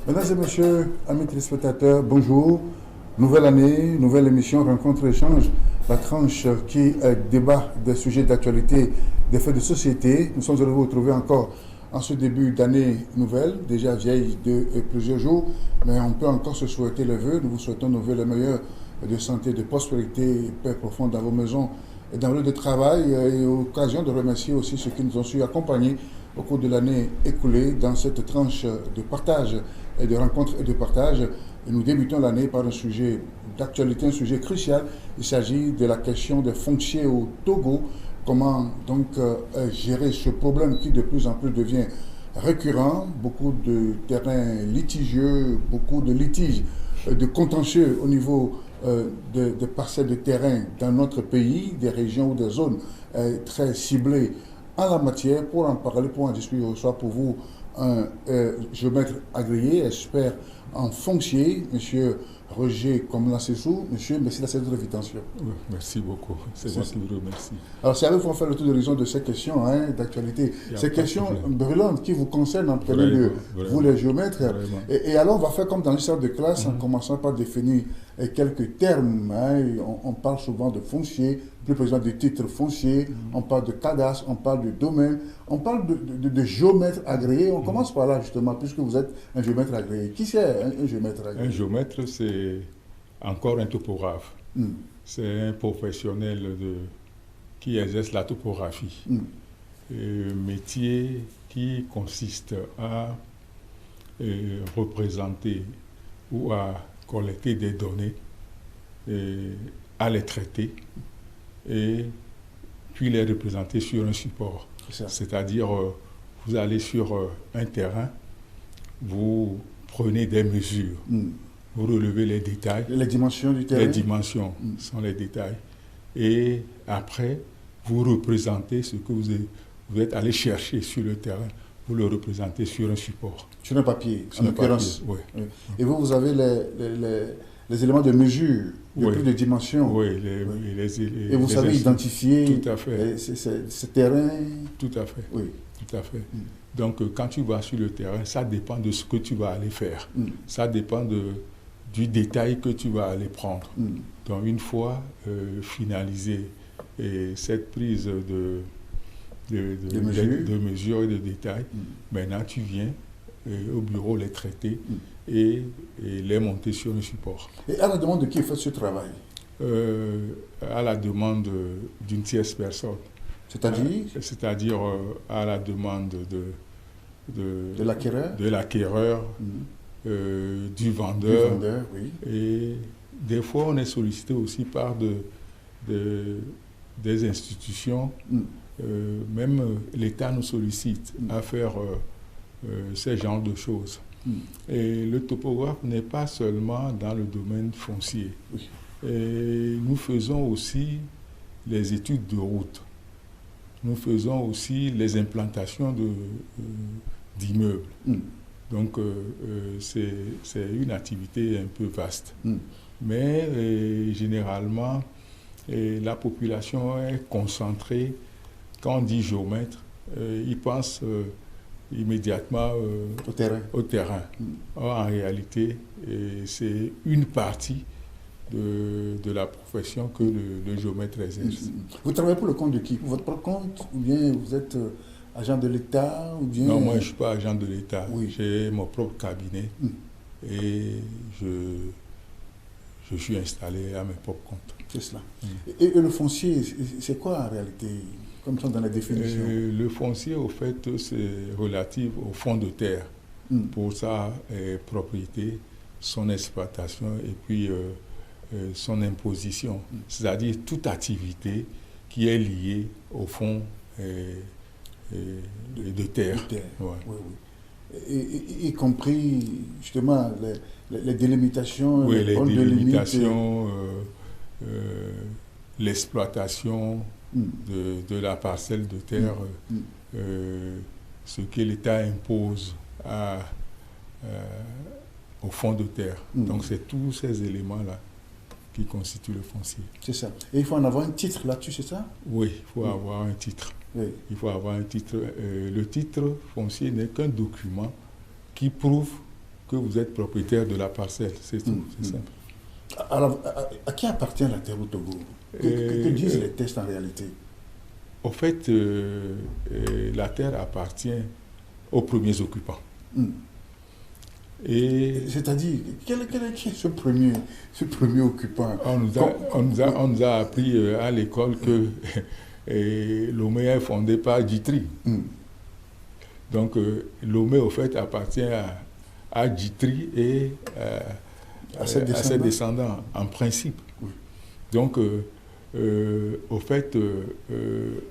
Mesdames et messieurs, amis téléspectateurs, bonjour. Nouvelle année, nouvelle émission, rencontre échange, la tranche qui débat des sujets d'actualité, des faits de société. Nous sommes heureux de vous retrouver encore en ce début d'année nouvelle, déjà vieille de plusieurs jours, mais on peut encore se souhaiter le vœu. Nous vous souhaitons nos vœux les meilleurs de santé, de prospérité, paix profonde dans vos maisons et dans le lieu de travail, et occasion de remercier aussi ceux qui nous ont su accompagner au cours de l'année écoulée dans cette tranche de partage et de rencontres et de partage. Et nous débutons l'année par un sujet d'actualité, un sujet crucial. Il s'agit de la question des fonciers au Togo. Comment donc gérer ce problème qui de plus en plus devient récurrent. Beaucoup de terrains litigieux, beaucoup de litiges, de contentieux au niveau de parcelles de terrain dans notre pays, des régions ou des zones très ciblées en la matière. Pour en parler, pour en discuter, soit pour vous un géomètre agréé, expert en foncier, monsieur Roger Komlassessou. Monsieur, merci de votre invitation. Oui, merci beaucoup. C'est moi qui vous remercie. Alors, c'est à vous qu'on fait le tour d'horizon de ces questions d'actualité. Ces questions brûlantes qui vous concernent en premier lieu, vous les géomètres. Et alors, on va faire comme dans une salle de classe, en commençant par définir quelques termes. On parle souvent de foncier, plus précisément de titres fonciers, on parle de cadastre, on parle de domaine, on parle de géomètre agréé. On commence par là, justement, puisque vous êtes un géomètre agréé. Qui c'est un géomètre agréé? Un géomètre, c'est encore un topographe. C'est un professionnel qui exerce la topographie. Un métier qui consiste à représenter ou à collecter des données, à les traiter et puis les représenter sur un support. C'est-à-dire, vous allez sur un terrain, vous prenez des mesures, vous relevez les détails. Les dimensions du terrain. Les dimensions sont les détails. Et après, vous représentez ce que vous êtes allé chercher sur le terrain. Vous le représentez sur un support. Sur un papier, en l'occurrence. Oui. Et vous avez les éléments de mesure, plus de dimensions. Oui, et vous savez identifier tout à fait. ce terrain. Tout à fait. Oui. Tout à fait. Donc, quand tu vas sur le terrain, ça dépend de ce que tu vas aller faire. Ça dépend du détail que tu vas aller prendre. Donc, une fois finalisé cette prise de mesures et de détails, maintenant tu viens au bureau les traiter et les monter sur un support. Et à la demande de qui fait ce travail? À la demande d'une tierce personne. C'est-à-dire à la demande de l'acquéreur, du vendeur. Oui. Et des fois, on est sollicité aussi par des institutions. Même l'État nous sollicite à faire ce genre de choses. Et le topographe n'est pas seulement dans le domaine foncier. Et nous faisons aussi les études de route. Nous faisons aussi les implantations d'immeubles. Donc, c'est une activité un peu vaste. Mais généralement, la population est concentrée. Quand on dit géomètre, il pense immédiatement au terrain. Or, en réalité, c'est une partie de la profession que le géomètre exerce. Vous travaillez pour le compte de qui? Pour votre propre compte? Ou bien vous êtes agent de l'État? Ou bien... Non, moi je ne suis pas agent de l'État. Oui. J'ai mon propre cabinet et je suis installé à mes propres comptes. C'est cela. Et le foncier, c'est quoi en réalité, comme ça dans la définition? Le foncier, au fait, c'est relatif au fond de terre pour sa propriété, son exploitation et puis son imposition. C'est-à-dire toute activité qui est liée au fond de terre. Y compris justement les délimitations, les délimitations, l'exploitation de la parcelle de terre, ce que l'État impose au fond de terre. Donc c'est tous ces éléments-là qui constituent le foncier. C'est ça. Et il faut en avoir un titre là-dessus, c'est ça? Oui, il faut avoir un titre. Oui. Il faut avoir un titre. Le titre foncier n'est qu'un document qui prouve que vous êtes propriétaire de la parcelle. C'est tout, c'est simple. Alors, à qui appartient la terre au Togo? Que disent les tests en réalité? Au fait, la terre appartient aux premiers occupants. Et c'est-à-dire, quel est ce premier occupant? On nous a appris à l'école que Lomé est fondé par Djitri. Donc, Lomé, au fait, appartient à Djitri et à ses descendants, en principe. Oui. Donc, au fait,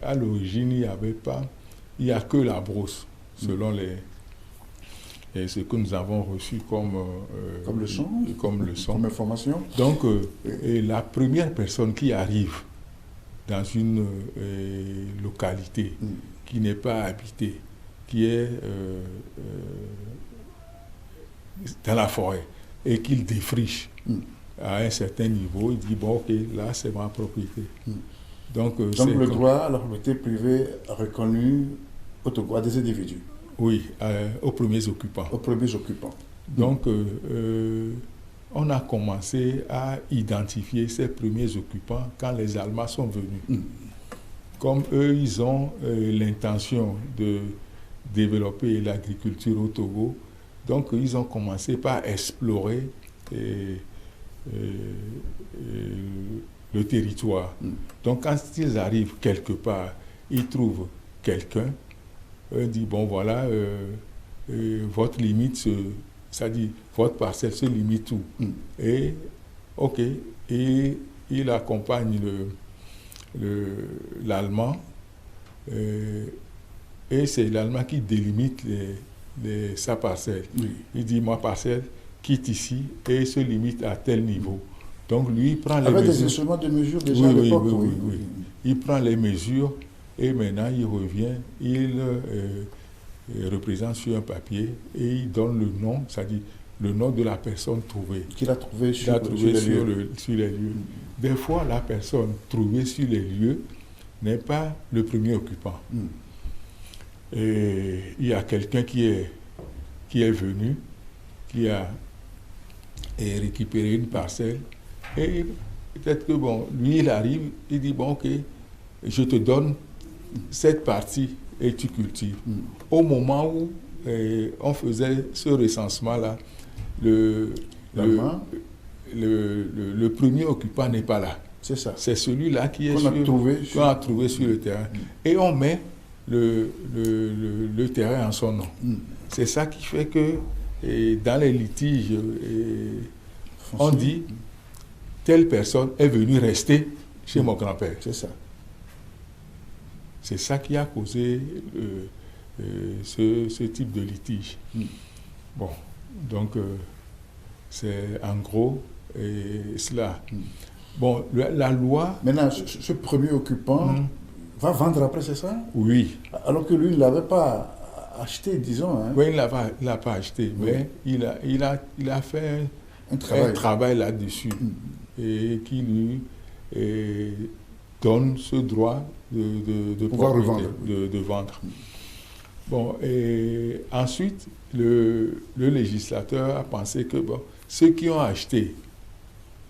à l'origine, il n'y a que la brosse, selon ce que nous avons reçu comme leçon. Comme information. Donc, la première personne qui arrive dans une localité qui n'est pas habitée, qui est dans la forêt, et qu'il défriche à un certain niveau, il dit, bon, ok, là, c'est ma propriété. Donc le droit à la propriété privée reconnu au Togo à des individus. Oui, aux premiers occupants. Aux premiers occupants. Donc, on a commencé à identifier ces premiers occupants quand les Allemands sont venus. Comme eux, ils ont l'intention de développer l'agriculture au Togo, donc ils ont commencé par explorer le territoire. Donc, quand ils arrivent quelque part, ils trouvent quelqu'un, dit, bon voilà, votre limite, c'est-à-dire votre parcelle se limite où? Et, ok, et il accompagne l'Allemand, et c'est l'Allemand qui délimite sa parcelle. Il dit, ma parcelle quitte ici et se limite à tel niveau. Donc lui, il prend les mesures. Avec des instruments de mesure déjà à l'époque. Oui. Il prend les mesures et maintenant il revient, il représente sur un papier et il donne le nom, c'est-à-dire le nom de la personne trouvée. Qu'il a trouvé sur les lieux. Des fois, la personne trouvée sur les lieux n'est pas le premier occupant. Et il y a quelqu'un qui est venu, qui a récupéré une parcelle, et peut-être que, bon, lui, il arrive, il dit, bon, ok, je te donne cette partie et tu cultives. Au moment où on faisait ce recensement-là, le premier occupant n'est pas là. C'est ça. C'est celui-là qu'on a trouvé sur le terrain. Et on met le terrain en son nom. C'est ça qui fait que dans les litiges, on dit telle personne est venue rester chez mon grand-père. C'est ça. C'est ça qui a causé ce type de litige. Bon, donc c'est en gros cela. Bon, la loi... Maintenant, ce premier occupant va vendre après, c'est ça? Oui. Alors que lui, il ne l'avait pas acheté, disons. Hein. Oui, il ne l'a pas acheté, mais il a fait un travail là-dessus et qui lui donne ce droit de pouvoir revendre. De vendre. Bon, et ensuite, le législateur a pensé que bon, ceux qui ont acheté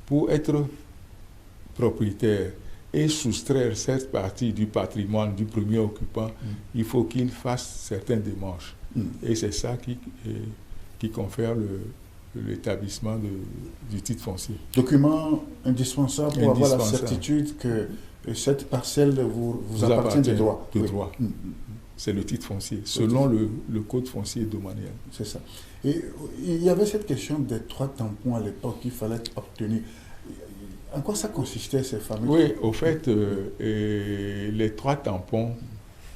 pour être propriétaires et soustraire cette partie du patrimoine du premier occupant, il faut qu'ils fassent certaines démarches. Et c'est ça qui confère l'établissement du titre foncier. Document indispensable pour avoir la certitude que cette parcelle vous appartient de droit. De droit. C'est le titre foncier, selon le code foncier domanial. C'est ça. Et il y avait cette question des 3 tampons à l'époque qu'il fallait obtenir. En quoi ça consistait, ces fameux? Oui, au fait, les 3 tampons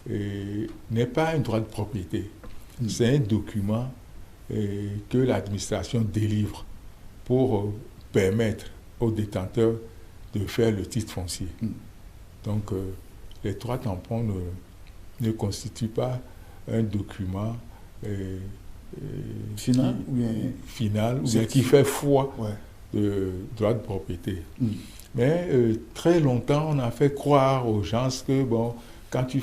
n'est pas un droit de propriété. C'est un document que l'administration délivre pour permettre aux détenteurs de faire le titre foncier. Donc, les 3 tampons ne constituent pas un document final ou bien qui fait foi de droit de propriété. Mais très longtemps, on a fait croire aux gens que, bon, quand tu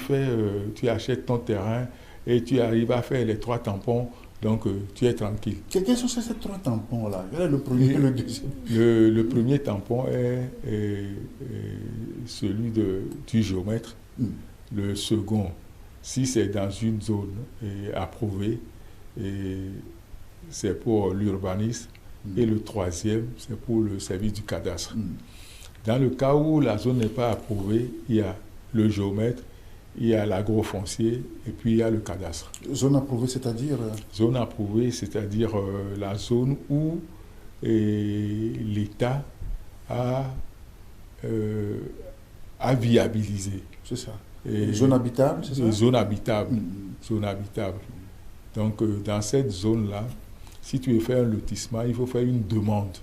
achètes ton terrain et tu arrives à faire les 3 tampons, Donc, tu es tranquille. Quels sont ces 3 tampons-là? Quel est le premier et le deuxième? Le premier tampon est celui du géomètre. Le second, si c'est dans une zone approuvée, c'est pour l'urbanisme. Et le troisième, c'est pour le service du cadastre. Dans le cas où la zone n'est pas approuvée, il y a le géomètre, il y a l'agrofoncier et puis il y a le cadastre. Zone approuvée, c'est-à-dire? Zone approuvée, c'est-à-dire la zone où l'État a viabilisé. C'est ça. Zone habitable, c'est ça? Zone habitable. Zone habitable. Donc, dans cette zone-là, si tu veux faire un lotissement, il faut faire une demande.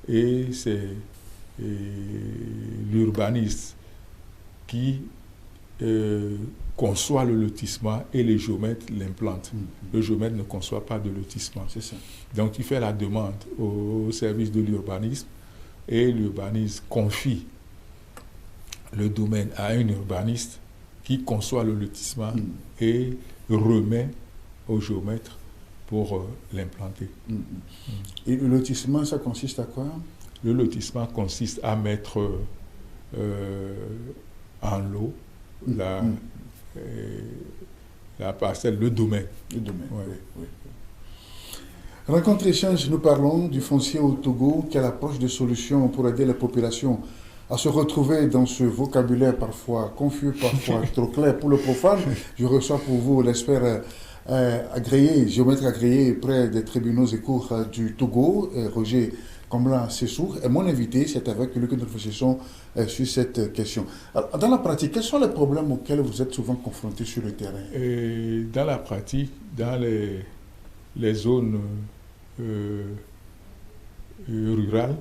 Et c'est l'urbaniste qui conçoit le lotissement et les géomètres l'implantent. Le géomètre ne conçoit pas de lotissement. C'est ça. Donc, tu fais la demande au service de l'urbanisme et l'urbaniste confie le domaine à un urbaniste qui conçoit le lotissement et remet au géomètre pour l'implanter. Et le lotissement, ça consiste à quoi? Le lotissement consiste à mettre en lot la parcelle, le domaine. Le domaine, ouais. Oui. Rencontre échange, nous parlons du foncier au Togo, qui est l'approche de solutions pour aider les populations à se retrouver dans ce vocabulaire parfois confus, parfois trop clair pour le profane. Je reçois pour vous l'expert agréé, géomètre agréé près des tribunaux et cours du Togo, Roger Kombla Sessour. Et mon invité, c'est avec lui que nous réfléchissons sur cette question. Alors, dans la pratique, quels sont les problèmes auxquels vous êtes souvent confrontés sur le terrain? Dans la pratique, dans les zones rurales,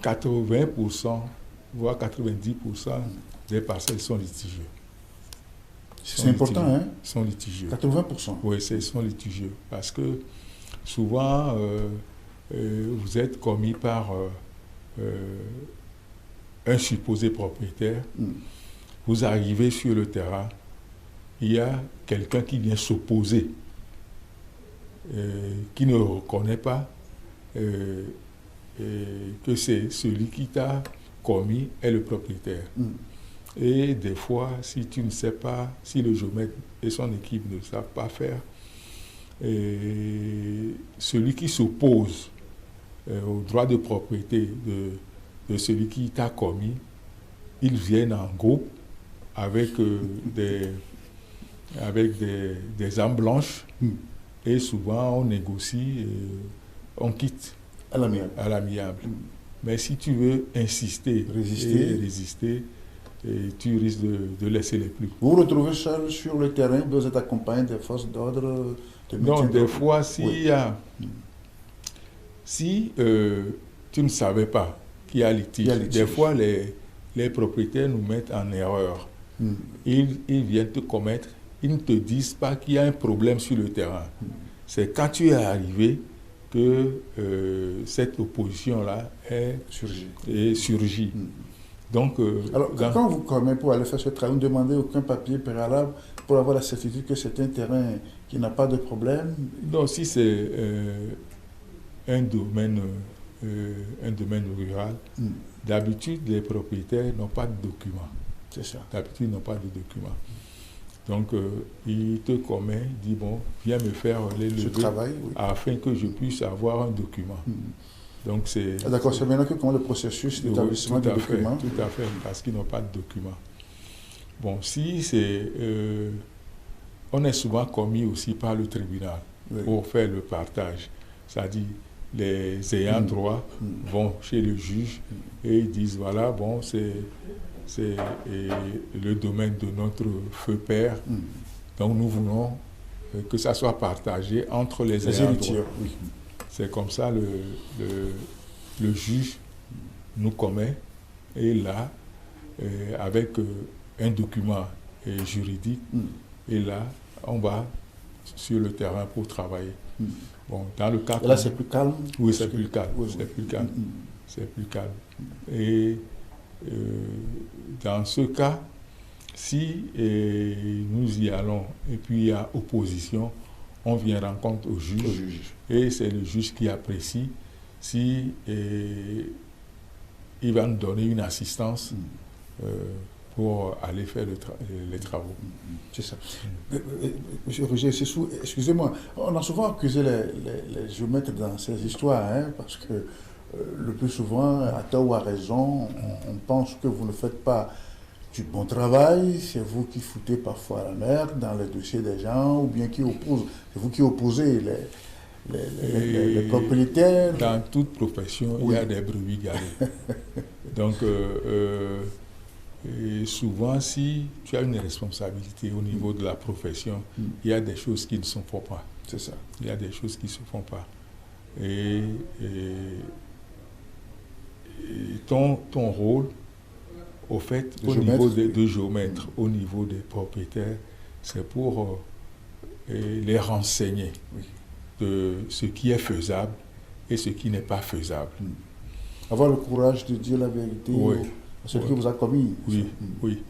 80%, voire 90% des parcelles sont litigieuses. C'est important, hein? Sont litigieux. 80%. Oui, ils sont litigieux. Parce que souvent, vous êtes commis par un supposé propriétaire. Vous arrivez sur le terrain, il y a quelqu'un qui vient s'opposer, qui ne reconnaît pas que c'est celui qui t'a commis est le propriétaire. Et des fois, si tu ne sais pas, si le géomètre et son équipe ne savent pas faire, celui qui s'oppose au droit de propriété de celui qui t'a commis, ils viennent en groupe avec des armes blanches et souvent on négocie et on quitte à l'amiable. Mais si tu veux insister et résister, et tu risques de laisser les plis. Vous vous retrouvez seul sur le terrain, vous êtes accompagné des forces d'ordre? Non, des fois, si tu ne savais pas qu'il y a litige, des fois les propriétaires nous mettent en erreur. Ils viennent te commettre, ils ne te disent pas qu'il y a un problème sur le terrain. C'est quand tu es arrivé que cette opposition-là est surgie. Donc, alors, quand vous commettez pour aller faire ce travail, vous ne demandez aucun papier préalable pour avoir la certitude que c'est un terrain qui n'a pas de problème? Non, si c'est un domaine rural, d'habitude, les propriétaires n'ont pas de documents. C'est ça. D'habitude, ils n'ont pas de documents. Donc, il te commet, dit, bon, viens me faire les levées afin que je puisse avoir un document. Donc d'accord, c'est maintenant que comment le processus d'établissement des documents? Tout à fait, parce qu'ils n'ont pas de documents. Bon, si c'est... on est souvent commis aussi par le tribunal pour faire le partage. C'est-à-dire, les ayants droit vont chez le juge et ils disent, voilà, bon, c'est le domaine de notre feu père. Donc, nous voulons que ça soit partagé entre les ayants droit. C'est comme ça le juge nous commet et là, avec un document juridique, et là, on va sur le terrain pour travailler. Bon, dans le cas... Et là, c'est plus calme? Oui, c'est plus calme. C'est plus calme. Et dans ce cas, Si nous y allons et puis il y a opposition, on vient rendre compte au juge. Et c'est le juge qui apprécie si il va nous donner une assistance pour aller faire les travaux. C'est ça. Monsieur Roger Sessou, excusez-moi, on a souvent accusé les géomètres dans ces histoires, hein, parce que le plus souvent, à tort ou à raison, on pense que vous ne faites pas du bon travail, c'est vous qui foutez parfois la merde dans les dossiers des gens, ou bien c'est vous qui opposez les propriétaires. Dans toute profession, il y a des brebis galées. Donc, et souvent, si tu as une responsabilité au niveau de la profession, il y a des choses qui ne se font pas. C'est ça. Il y a des choses qui ne se font pas. Et ton rôle, au fait, au niveau de géomètre, au niveau des propriétaires, c'est pour les renseigner de ce qui est faisable et ce qui n'est pas faisable. Avoir le courage de dire la vérité à celui qui vous a commis. Oui.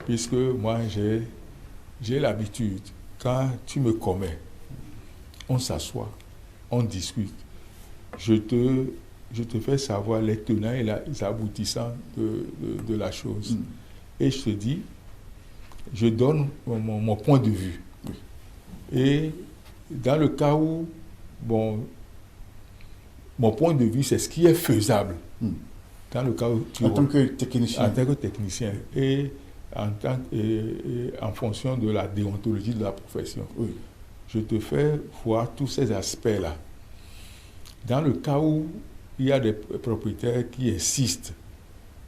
Puisque moi, j'ai l'habitude, quand tu me commets, on s'assoit, on discute. Je te fais savoir les tenants et les aboutissants de la chose. Et je te dis, je donne mon point de vue. Et dans le cas où, mon point de vue, c'est ce qui est faisable. Dans le cas où en tant que technicien. En tant que technicien. Et en fonction de la déontologie de la profession. Je te fais voir tous ces aspects-là. Dans le cas où il y a des propriétaires qui insistent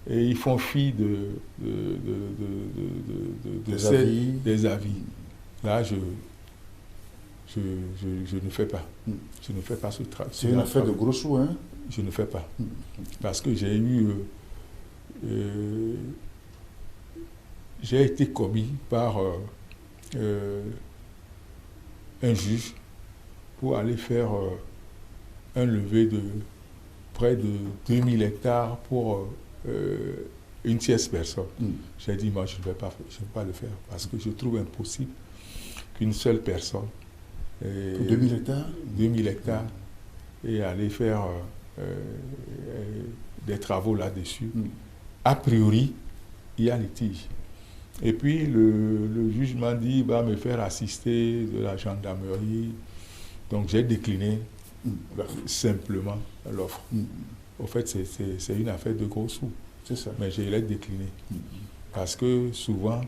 et ils font fi des avis. Là, je ne fais pas. Je ne fais pas ce travail. C'est une affaire de gros sous, hein? Je ne fais pas. Parce que j'ai été commis par un juge pour aller faire un levé de près de 2000 hectares pour une tierce personne. J'ai dit, moi, je ne vais pas le faire parce que je trouve impossible qu'une seule personne... pour 2000 hectares 2000 hectares et aller faire des travaux là-dessus. A priori, il y a litige. Et puis, le juge m'a dit, il va me faire assister de la gendarmerie. Donc, j'ai décliné simplement l'offre. Au fait, c'est une affaire de gros sous. C'est ça. Mais je l'ai décliné. Parce que souvent,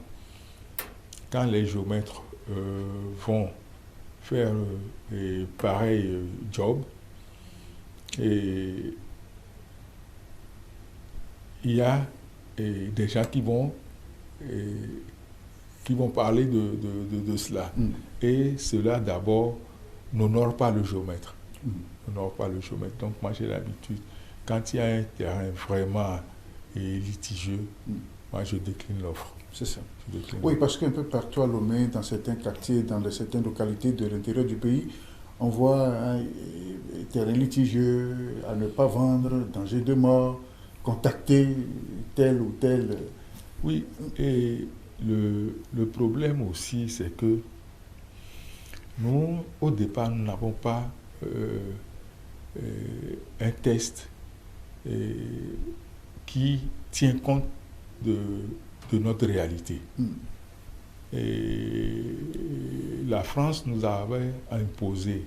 quand les géomètres vont faire pareil job, et il y a des gens qui vont parler de cela. Et cela, d'abord, n'honore pas le géomètre. Donc, moi, j'ai l'habitude, quand il y a un terrain vraiment litigieux, moi, je décline l'offre. C'est ça. Oui, parce qu'un peu partout à Lomé, dans certains quartiers, dans certaines localités de l'intérieur du pays, on voit un terrain litigieux, à ne pas vendre, danger de mort, contacter tel ou tel. Oui, et le problème aussi, c'est que nous, au départ, nous n'avons pas un test qui tient compte de notre réalité. Et la France nous avait imposé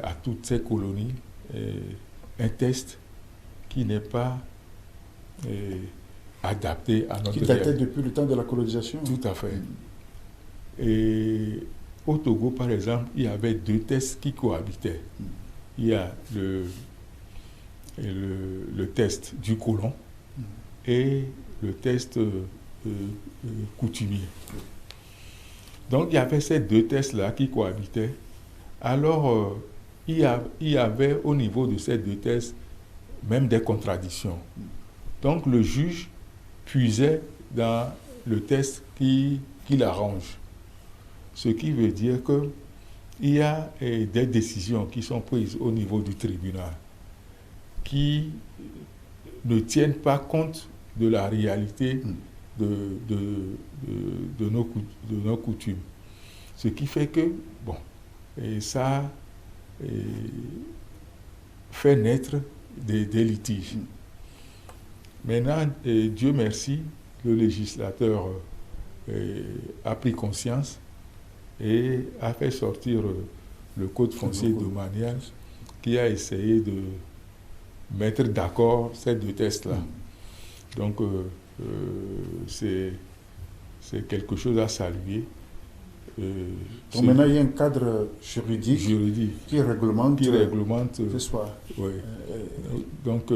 à toutes ces colonies un test qui n'est pas adapté à notre réalité. Qui datait depuis le temps de la colonisation. Tout à fait. Et au Togo, par exemple, il y avait deux tests qui cohabitaient. Il y a le test du colon et le test coutumier. Donc, il y avait ces deux tests-là qui cohabitaient. Alors, il y avait au niveau de ces deux tests même des contradictions. Donc, le juge puisait dans le test qui l'arrange. Ce qui veut dire qu'il y a des décisions qui sont prises au niveau du tribunal qui ne tiennent pas compte de la réalité de nos coutumes. Ce qui fait que, bon, et ça fait naître des litiges. Maintenant, Dieu merci, le législateur a pris conscience et a fait sortir le Code foncier domanial qui a essayé de mettre d'accord ces deux textes-là. Donc, c'est quelque chose à saluer. Donc maintenant, il y a un cadre juridique qui réglemente ce soir. Oui. Donc,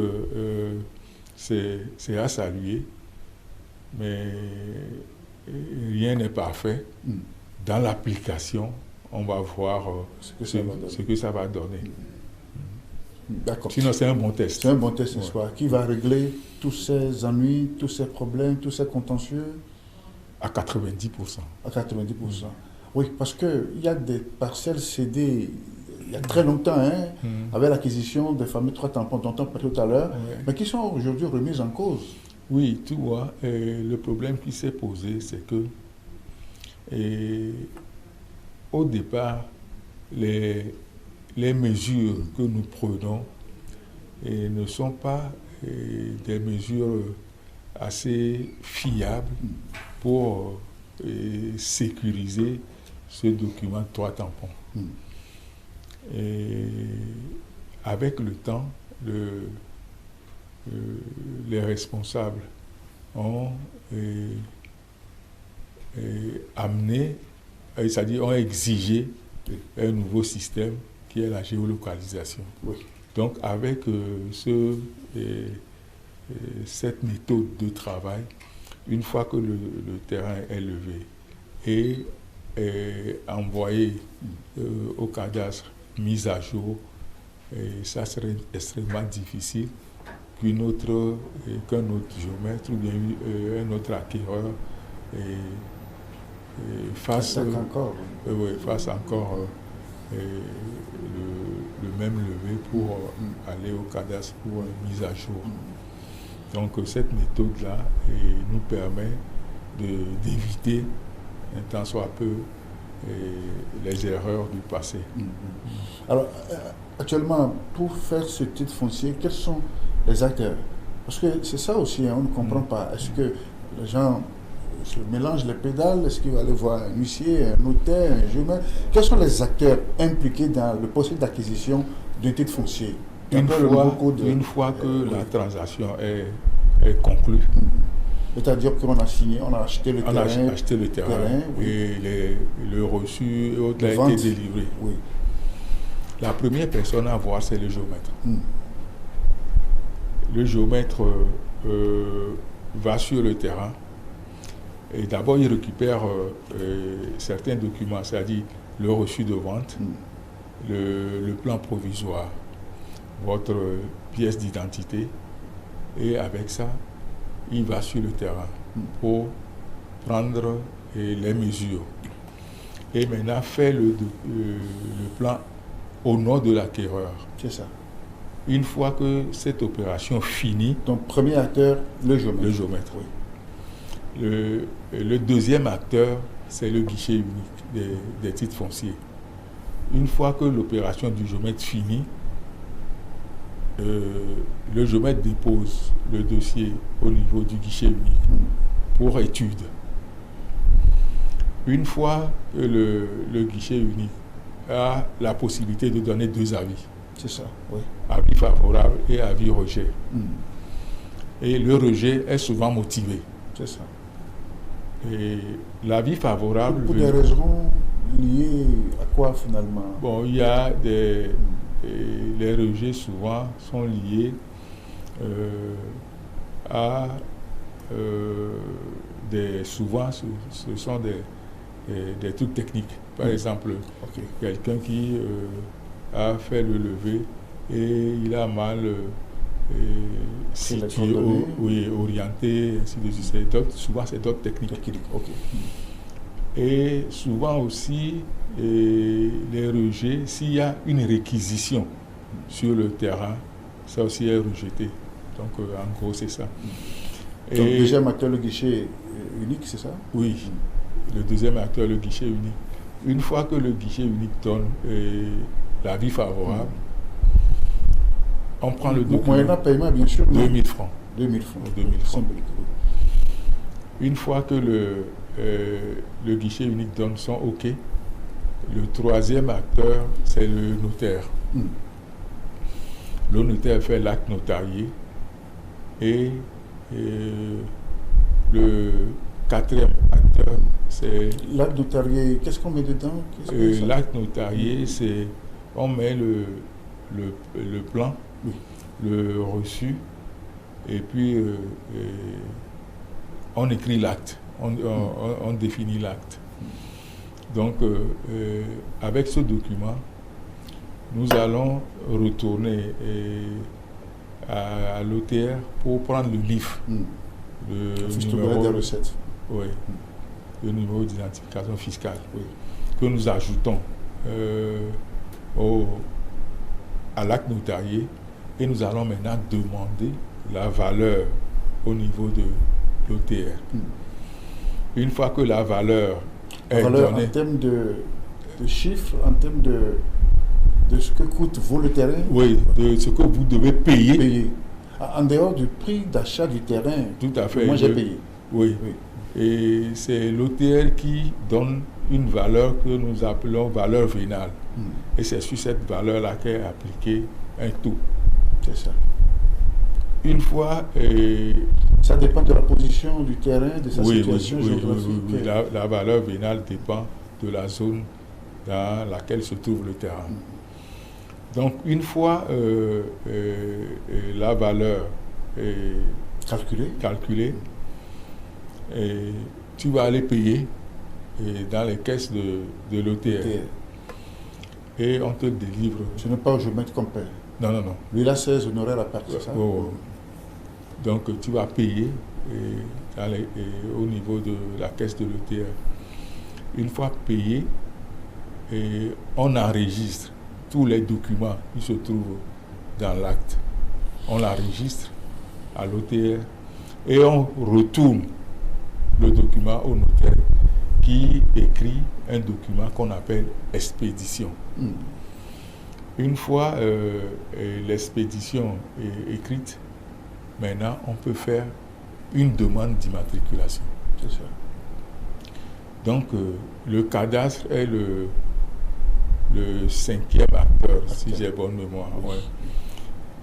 c'est à saluer, mais rien n'est parfait. Dans l'application, on va voir ce que ça va donner. D'accord. Sinon, c'est un bon test. C'est un bon test ce soir qui va régler tous ces ennuis, tous ces problèmes, tous ces contentieux. À 90%. À 90%. Oui, parce qu'il y a des parcelles cédées il y a très longtemps, avec l'acquisition des fameux 3 tampons dont on parlait tout à l'heure, mais qui sont aujourd'hui remises en cause. Oui, tu vois, le problème qui s'est posé, c'est que au départ, les mesures que nous prenons ne sont pas des mesures assez fiables pour sécuriser ce document de 3 tampons. Et avec le temps, les responsables ont amené, c'est-à-dire ont exigé un nouveau système qui est la géolocalisation. Oui. Donc avec cette méthode de travail, une fois que le terrain est levé et envoyé au cadastre, mise à jour, ça serait extrêmement difficile qu'un autre géomètre ou bien un autre acquéreur fasse encore le même levé pour aller au cadastre pour mise à jour. Donc cette méthode-là nous permet d'éviter un tant soit peu les erreurs du passé. Alors, actuellement, pour faire ce titre foncier, quels sont les acteurs? Parce que c'est ça aussi, on ne comprend pas. Est-ce que les gens se mélangent les pédales? Est-ce qu'il va aller voir un huissier, un notaire, un géomètre? Quels sont les acteurs impliqués dans le processus d'acquisition d'un titre foncier? Une fois que la transaction est conclue, c'est-à-dire qu'on a signé, on a acheté le terrain, oui. Et le reçu et autres a été délivré. Oui. La première personne à voir, c'est le géomètre. Le géomètre va sur le terrain et d'abord il récupère certains documents, c'est-à-dire le reçu de vente, le plan provisoire, votre pièce d'identité, et avec ça, il va sur le terrain pour prendre les mesures. Et maintenant, fait le plan au nom de l'acquéreur. C'est ça. Une fois que cette opération finit... Donc, premier acteur, le géomètre. Le géomètre, oui. Le deuxième acteur, c'est le guichet unique des titres fonciers. Une fois que l'opération du géomètre finit, le géomètre dépose le dossier au niveau du guichet unique pour étude. Une fois que le guichet unique a la possibilité de donner 2 avis. C'est ça, oui. Avis favorable et avis rejet. Et le rejet est souvent motivé. C'est ça. Et l'avis favorable... Pour des raisons liées à quoi finalement? Bon, il y a les rejets souvent sont liés à souvent ce sont des trucs techniques. Par exemple, quelqu'un qui a fait le lever et il a mal situé, orienté, ainsi de suite. Souvent c'est d'autres techniques. Et souvent aussi les rejets, s'il y a une réquisition sur le terrain, ça aussi est rejeté. Donc en gros c'est ça. Donc, deuxième acteur, le guichet unique, c'est ça? Oui, le deuxième acteur, le guichet unique. Une fois que le guichet unique donne l'avis favorable, on prend le document. Moyennant paiement, bien sûr. 2000 francs. 2000 francs. 2000 francs. Une fois que le guichet unique donne son OK, le troisième acteur, c'est le notaire. Le notaire fait l'acte notarié et le quatrième acteur, c'est... L'acte notarié, qu'est-ce qu'on met dedans? L'acte notarié, c'est... On met le plan, le reçu, et puis on écrit l'acte, on définit l'acte. Donc, avec ce document, nous allons retourner à l'OTR pour prendre le livre. Le numéro des recettes. Oui. Le numéro d'identification fiscale que nous ajoutons à l'acte notarié et nous allons maintenant demander la valeur au niveau de l'OTR. Une fois que la valeur est donnée... En termes de chiffres, en termes de ce que coûte le terrain? Oui, de ce que vous devez payer. En dehors du prix d'achat du terrain. Tout à fait. Moi, j'ai payé. Oui. Et c'est l'OTR qui donne une valeur que nous appelons valeur vénale. Et c'est sur cette valeur-là qu'est appliqué un taux. C'est ça. Une fois... ça dépend de la position du terrain, de sa situation géographique. Oui. La valeur vénale dépend de la zone dans laquelle se trouve le terrain. Donc, une fois la valeur est calculée, tu vas aller payer dans les caisses de l'OTR. Et on te délivre. Ce n'est pas au géomètre qu'on paie. Non. Lui, là, c'est honoraires à part, c'est ça? Donc, tu vas payer au niveau de la caisse de l'OTR. Une fois payé, on enregistre tous les documents qui se trouvent dans l'acte. On l'enregistre à l'OTR et on retourne le document au notaire qui écrit un document qu'on appelle expédition. Une fois l'expédition est écrite, maintenant on peut faire une demande d'immatriculation. C'est ça. Donc le cadastre est le cinquième acteur, si j'ai bonne mémoire.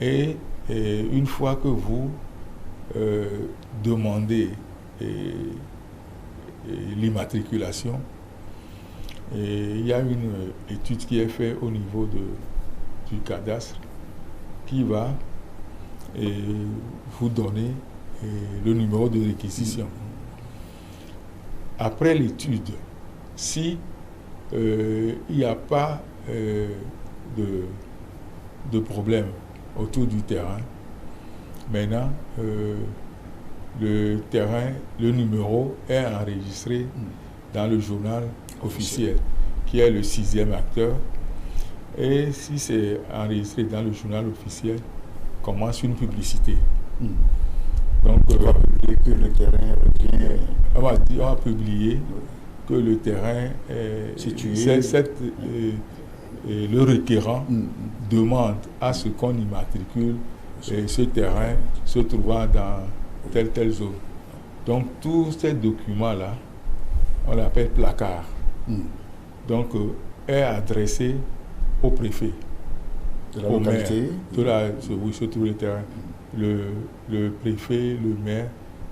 Et une fois que vous demandez l'immatriculation, il y a une étude qui est faite au niveau du cadastre qui va vous donner le numéro de réquisition. Après l'étude, si il n'y a pas de problème autour du terrain, maintenant le terrain, le numéro est enregistré dans le journal officiel, qui est le sixième acteur. Et si c'est enregistré dans le journal officiel, commence une publicité. Donc, on va publier que le terrain revient. On va publier que le terrain est situé. Le requérant demande à ce qu'on immatricule ce terrain se trouvant dans telle zone. Donc, tous ces documents-là, on l'appelle placard. Donc, est adressé au préfet, de la au localité, maire, où se trouve le terrain, le préfet, le maire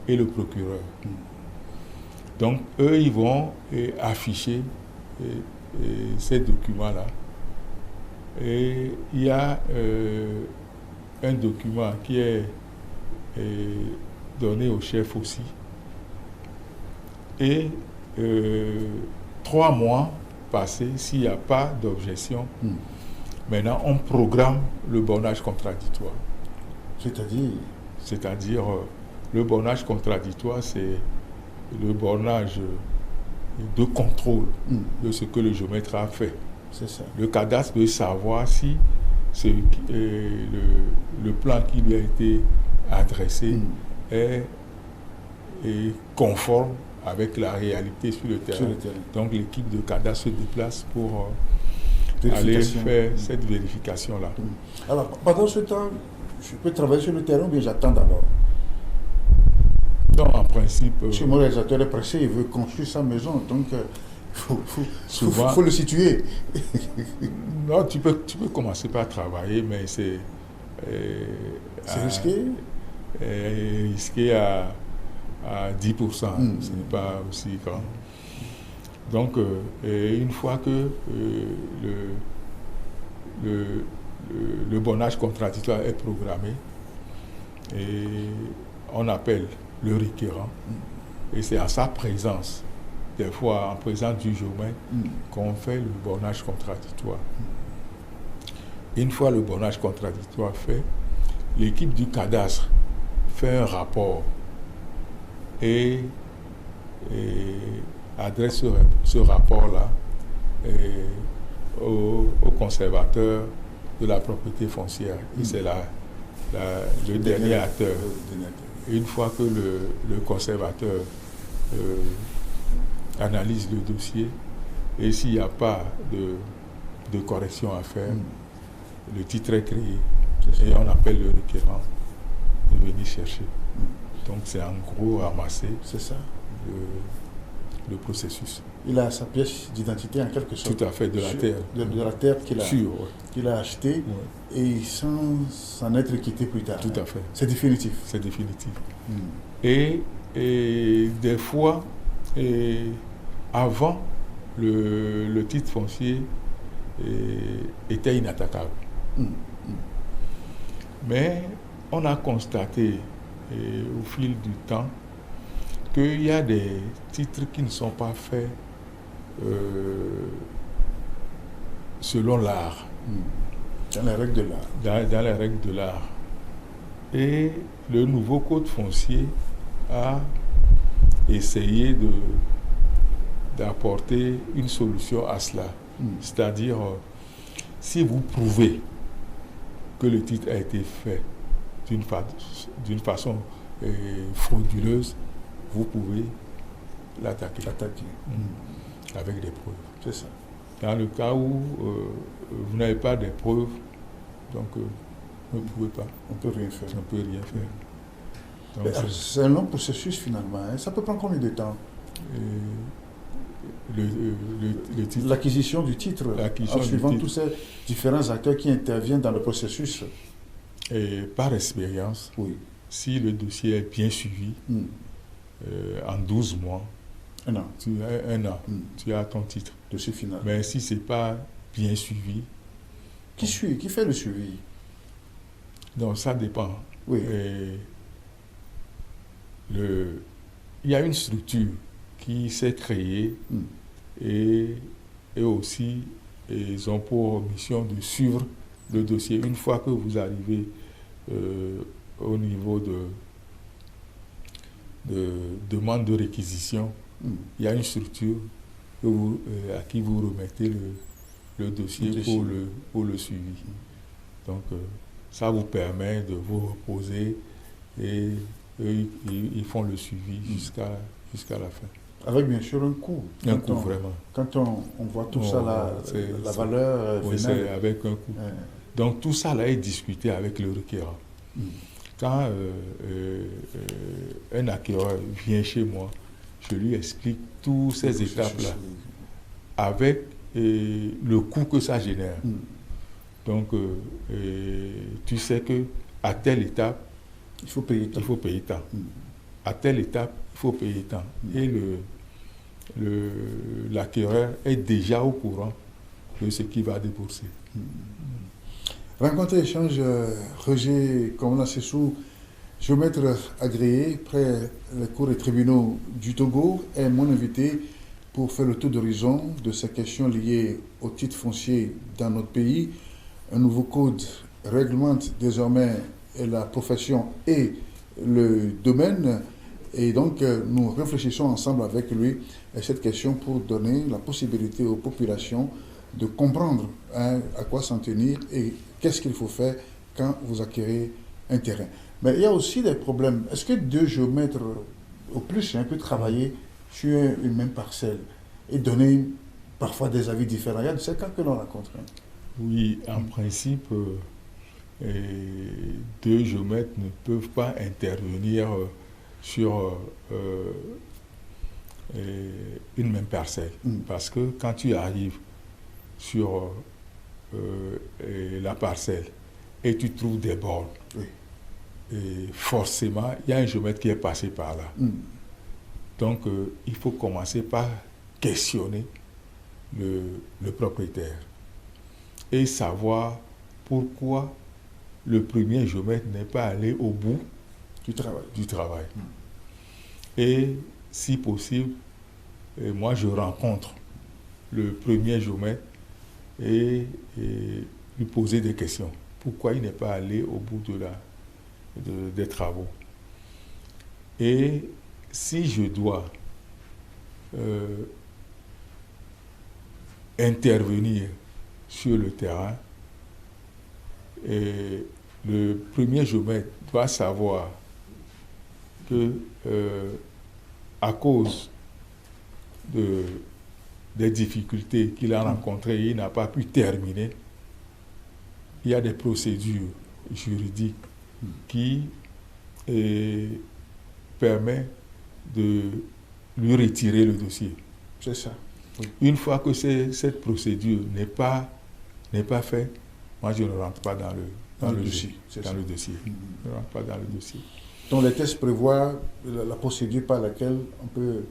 et le procureur. Donc, eux, ils vont afficher ces documents-là. Et il y a un document qui est donné au chef aussi. Et 3 mois passés, s'il n'y a pas d'objection, maintenant on programme le bornage contradictoire. C'est-à-dire, le bornage contradictoire, c'est le bornage de contrôle de ce que le géomètre a fait. C'est ça. Le cadastre veut savoir si le plan qui lui a été adressé est est conforme avec la réalité sur le terrain. Donc l'équipe de CADA se déplace pour aller faire cette vérification-là. Alors, pendant ce temps, je peux travailler sur le terrain ou bien j'attends d'abord? Non, en principe... Si mon réalisateur est pressé, il veut construire sa maison, donc il faut le situer. Non, tu peux commencer par travailler, mais c'est... c'est risqué? Risqué à 10%, ce n'est pas aussi grand. Donc, une fois que le bornage contradictoire est programmé, et on appelle le requérant, et c'est à sa présence, des fois en présence du géomètre, qu'on fait le bornage contradictoire. Une fois le bornage contradictoire fait, l'équipe du cadastre fait un rapport et adresse ce rapport-là au conservateur de la propriété foncière. Et c'est le dernier acteur. Une fois que le conservateur analyse le dossier, et s'il n'y a pas de correction à faire, le titre est créé et on appelle le requérant de venir chercher. Donc c'est en gros ramasser le processus. Il a sa pièce d'identité en quelque sorte. Tout à fait, de la terre. De la terre qu'il a achetée et sans s'en être quitté plus tard. Tout à fait. C'est définitif. C'est définitif. Et des fois, avant, le titre foncier était inattaquable. Mais on a constaté au fil du temps qu'il y a des titres qui ne sont pas faits selon l'art. Dans les règles de l'art. Dans les règles de l'art. Et le nouveau code foncier a essayé d'apporter une solution à cela. C'est-à-dire, si vous prouvez que le titre a été fait d'une façon frauduleuse, vous pouvez l'attaquer. Avec des preuves. C'est ça. Dans le cas où vous n'avez pas de preuves, donc vous ne pouvez pas. On ne peut rien faire. On peut rien faire. Donc, c'est un long processus finalement. Ça peut prendre combien de temps? Le titre. L'acquisition du titre, en suivant tous ces différents acteurs qui interviennent dans le processus. Et par expérience, si le dossier est bien suivi, en 12 mois, un an, tu as ton titre. Dossier final. Mais si ce n'est pas bien suivi... Qui fait le suivi? Donc ça dépend. Oui. Il y a une structure qui s'est créée et aussi ils ont pour mission de suivre le dossier. Une fois que vous arrivez au niveau de demande de réquisition, il y a une structure à qui vous remettez le dossier pour le suivi. Donc ça vous permet de vous reposer et ils font le suivi jusqu'à la fin. Avec bien sûr un coût. Vraiment. Quand on voit tout ça, la valeur finale. C'est avec un coût. Donc tout ça là est discuté avec le requérant. Quand un acquéreur vient chez moi, je lui explique toutes ces étapes-là avec le coût que ça génère. Donc tu sais qu'à telle étape, il faut payer tant. À telle étape, il faut payer tant. Et l'acquéreur est déjà au courant de ce qu'il va débourser. Rencontre échange, Roger Komona Sessou, géomètre agréé près les cours et tribunaux du Togo, est mon invité pour faire le tour d'horizon de ces questions liées au titre foncier dans notre pays. Un nouveau code réglemente désormais la profession et le domaine. Et donc, nous réfléchissons ensemble avec lui à cette question pour donner la possibilité aux populations de comprendre à quoi s'en tenir et qu'est-ce qu'il faut faire quand vous acquérez un terrain. Mais il y a aussi des problèmes. Est-ce que deux géomètres au plus, un peu travailler sur une même parcelle et donner parfois des avis différents. Il y a de ces cas que l'on rencontre. Oui, en principe, deux géomètres ne peuvent pas intervenir sur une même parcelle. Parce que quand tu arrives sur la parcelle et tu trouves des bornes, et forcément, il y a un géomètre qui est passé par là. Donc, il faut commencer par questionner le propriétaire et savoir pourquoi le premier géomètre n'est pas allé au bout du travail. Et si possible, moi je rencontre le premier géomètre et lui poser des questions. Pourquoi il n'est pas allé au bout des travaux? Et si je dois intervenir sur le terrain, et le premier géomètre doit savoir que à cause des difficultés qu'il a rencontrées, il n'a pas pu terminer. Il y a des procédures juridiques qui permettent de lui retirer le dossier. C'est ça. Oui. Une fois que cette procédure n'est pas faite, moi je ne rentre pas dans le dossier. Je ne rentre pas dans le dossier. Donc les tests prévoient la procédure par laquelle on peut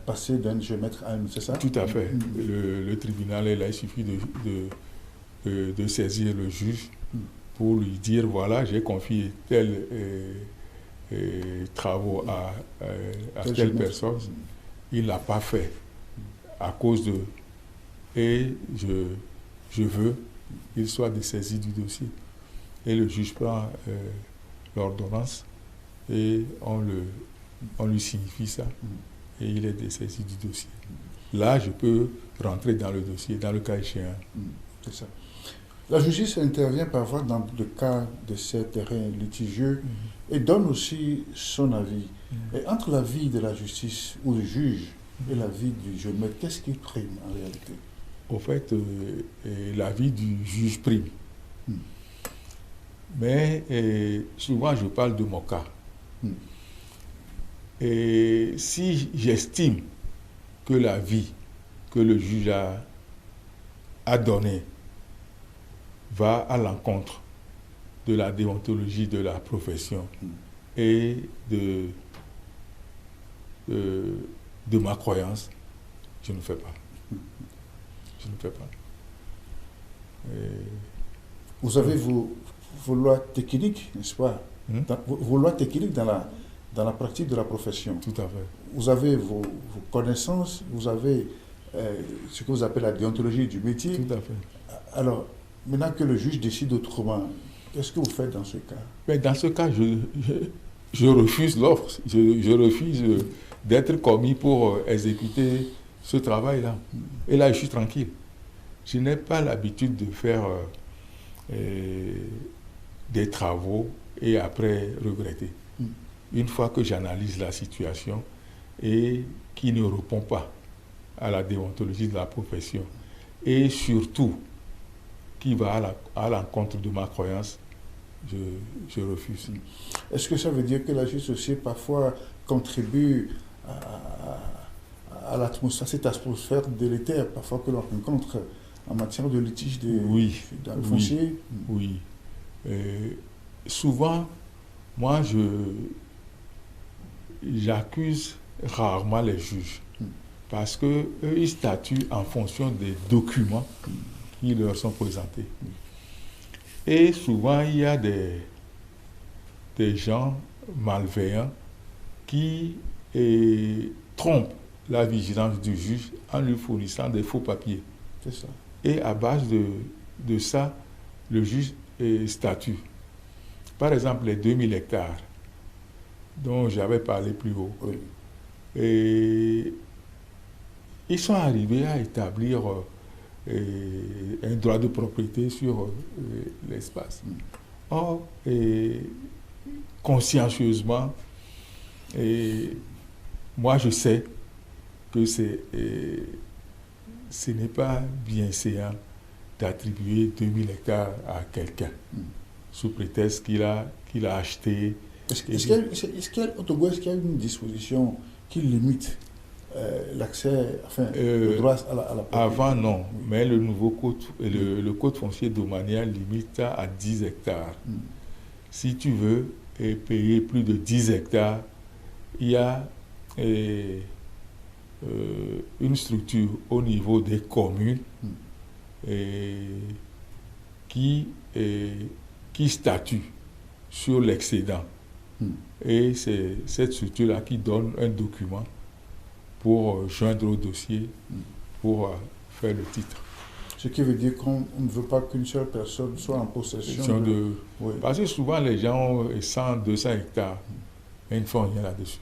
passer d'un géomètre à un autre, c'est ça? Tout à fait. Le tribunal est là, il suffit de saisir le juge pour lui dire, voilà, j'ai confié tel travaux à telle personne, il ne l'a pas fait à cause de... Et je veux qu'il soit dessaisi du dossier. Et le juge prend l'ordonnance et on lui signifie ça. Et il est dessaisi du dossier. Là, je peux rentrer dans le dossier, dans le cas échéant. C'est ça. La justice intervient parfois dans le cas de ces terrains litigieux et donne aussi son avis. Et entre l'avis de la justice ou du juge et l'avis du géomètre, qu'est-ce qui prime en réalité? Au fait, l'avis du juge prime. Mais souvent, je parle de mon cas. Et si j'estime que l'avis que le juge a donné va à l'encontre de la déontologie de la profession et de ma croyance, je ne fais pas. Je ne fais pas. Vous avez vos lois techniques, n'est-ce pas? Vos lois techniques dans la pratique de la profession. Tout à fait. Vous avez vos connaissances, vous avez ce que vous appelez la déontologie du métier. Tout à fait. Alors, maintenant que le juge décide autrement, qu'est-ce que vous faites dans ce cas? Mais dans ce cas, je refuse l'offre. Je refuse d'être commis pour exécuter ce travail-là. Et là, je suis tranquille. Je n'ai pas l'habitude de faire des travaux et après regretter. Une fois que j'analyse la situation et qui ne répond pas à la déontologie de la profession et surtout qui va à l'encontre de ma croyance, je refuse. Est-ce que ça veut dire que la justice aussi parfois contribue à l'atmosphère, cette atmosphère délétère parfois que l'on rencontre en matière de litige dans le foncier? Oui. Souvent, moi, j'accuse rarement les juges parce qu'eux, ils statuent en fonction des documents qui leur sont présentés. Et souvent, il y a des gens malveillants qui trompent la vigilance du juge en lui fournissant des faux papiers. C'est ça. Et à base de ça, le juge statue. Par exemple, les 2000 hectares dont j'avais parlé plus haut. Oui. Et ils sont arrivés à établir un droit de propriété sur l'espace. Or, consciencieusement, moi je sais que ce n'est pas bienséant d'attribuer 2000 hectares à quelqu'un, sous prétexte qu'il a acheté. Est-ce qu'il y a, au Togo, est-ce qu'il y a une disposition qui limite l'accès, enfin, le droit à la propriété? Avant, non, mais le nouveau code, le code foncier domanial limite ça à 10 hectares. Si tu veux payer plus de 10 hectares, il y a une structure au niveau des communes qui statue sur l'excédent. Et c'est cette structure-là qui donne un document pour joindre au dossier, pour faire le titre. Ce qui veut dire qu'on ne veut pas qu'une seule personne soit en possession de... Oui. Parce que souvent les gens ont 100, 200 hectares, mais ils ne font rien là-dessus.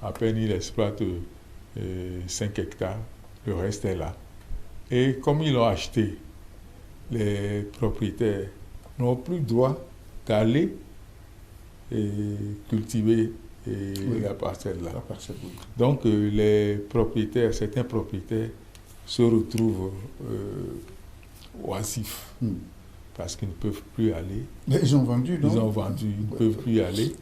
À peine ils exploitent 5 hectares, le reste est là. Et comme ils l'ont acheté, les propriétaires n'ont plus droit d'aller cultiver la parcelle-là. Donc certains propriétaires se retrouvent oisifs parce qu'ils ne peuvent plus aller. Mais ils ont vendu, non? Ils ont vendu, ils ne peuvent plus aller.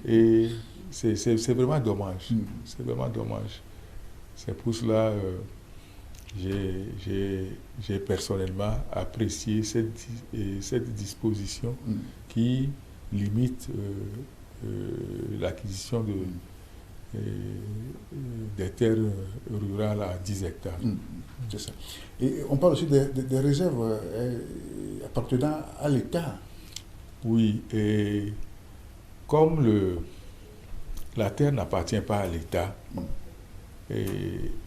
Et c'est vraiment dommage. C'est vraiment dommage. C'est pour cela j'ai personnellement apprécié cette disposition qui limite l'acquisition des terres rurales à 10 hectares. C'est ça. Et on parle aussi des réserves appartenant à l'État. Oui, et comme la terre n'appartient pas à l'État,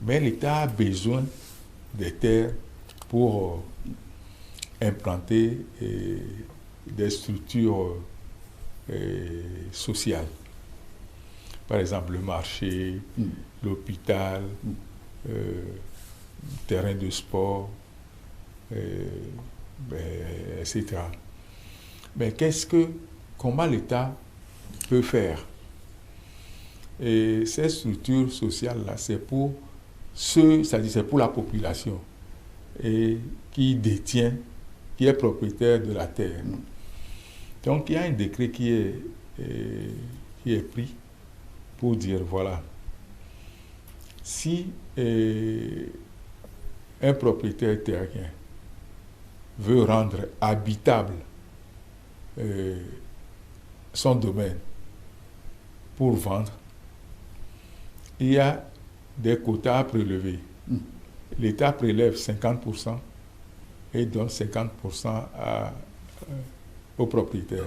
mais l'État a besoin des terres pour implanter des structures sociales. Par exemple, le marché, l'hôpital, terrain de sport, etc. Mais comment l'État peut faire? Et ces structures sociales-là, c'est pour c'est-à-dire c'est pour la population qui détient, qui est propriétaire de la terre. Donc il y a un décret qui est pris pour dire, voilà, si un propriétaire terrien veut rendre habitable son domaine pour vendre, il y a des quotas à prélever. L'État prélève 50% et donne 50% aux propriétaires.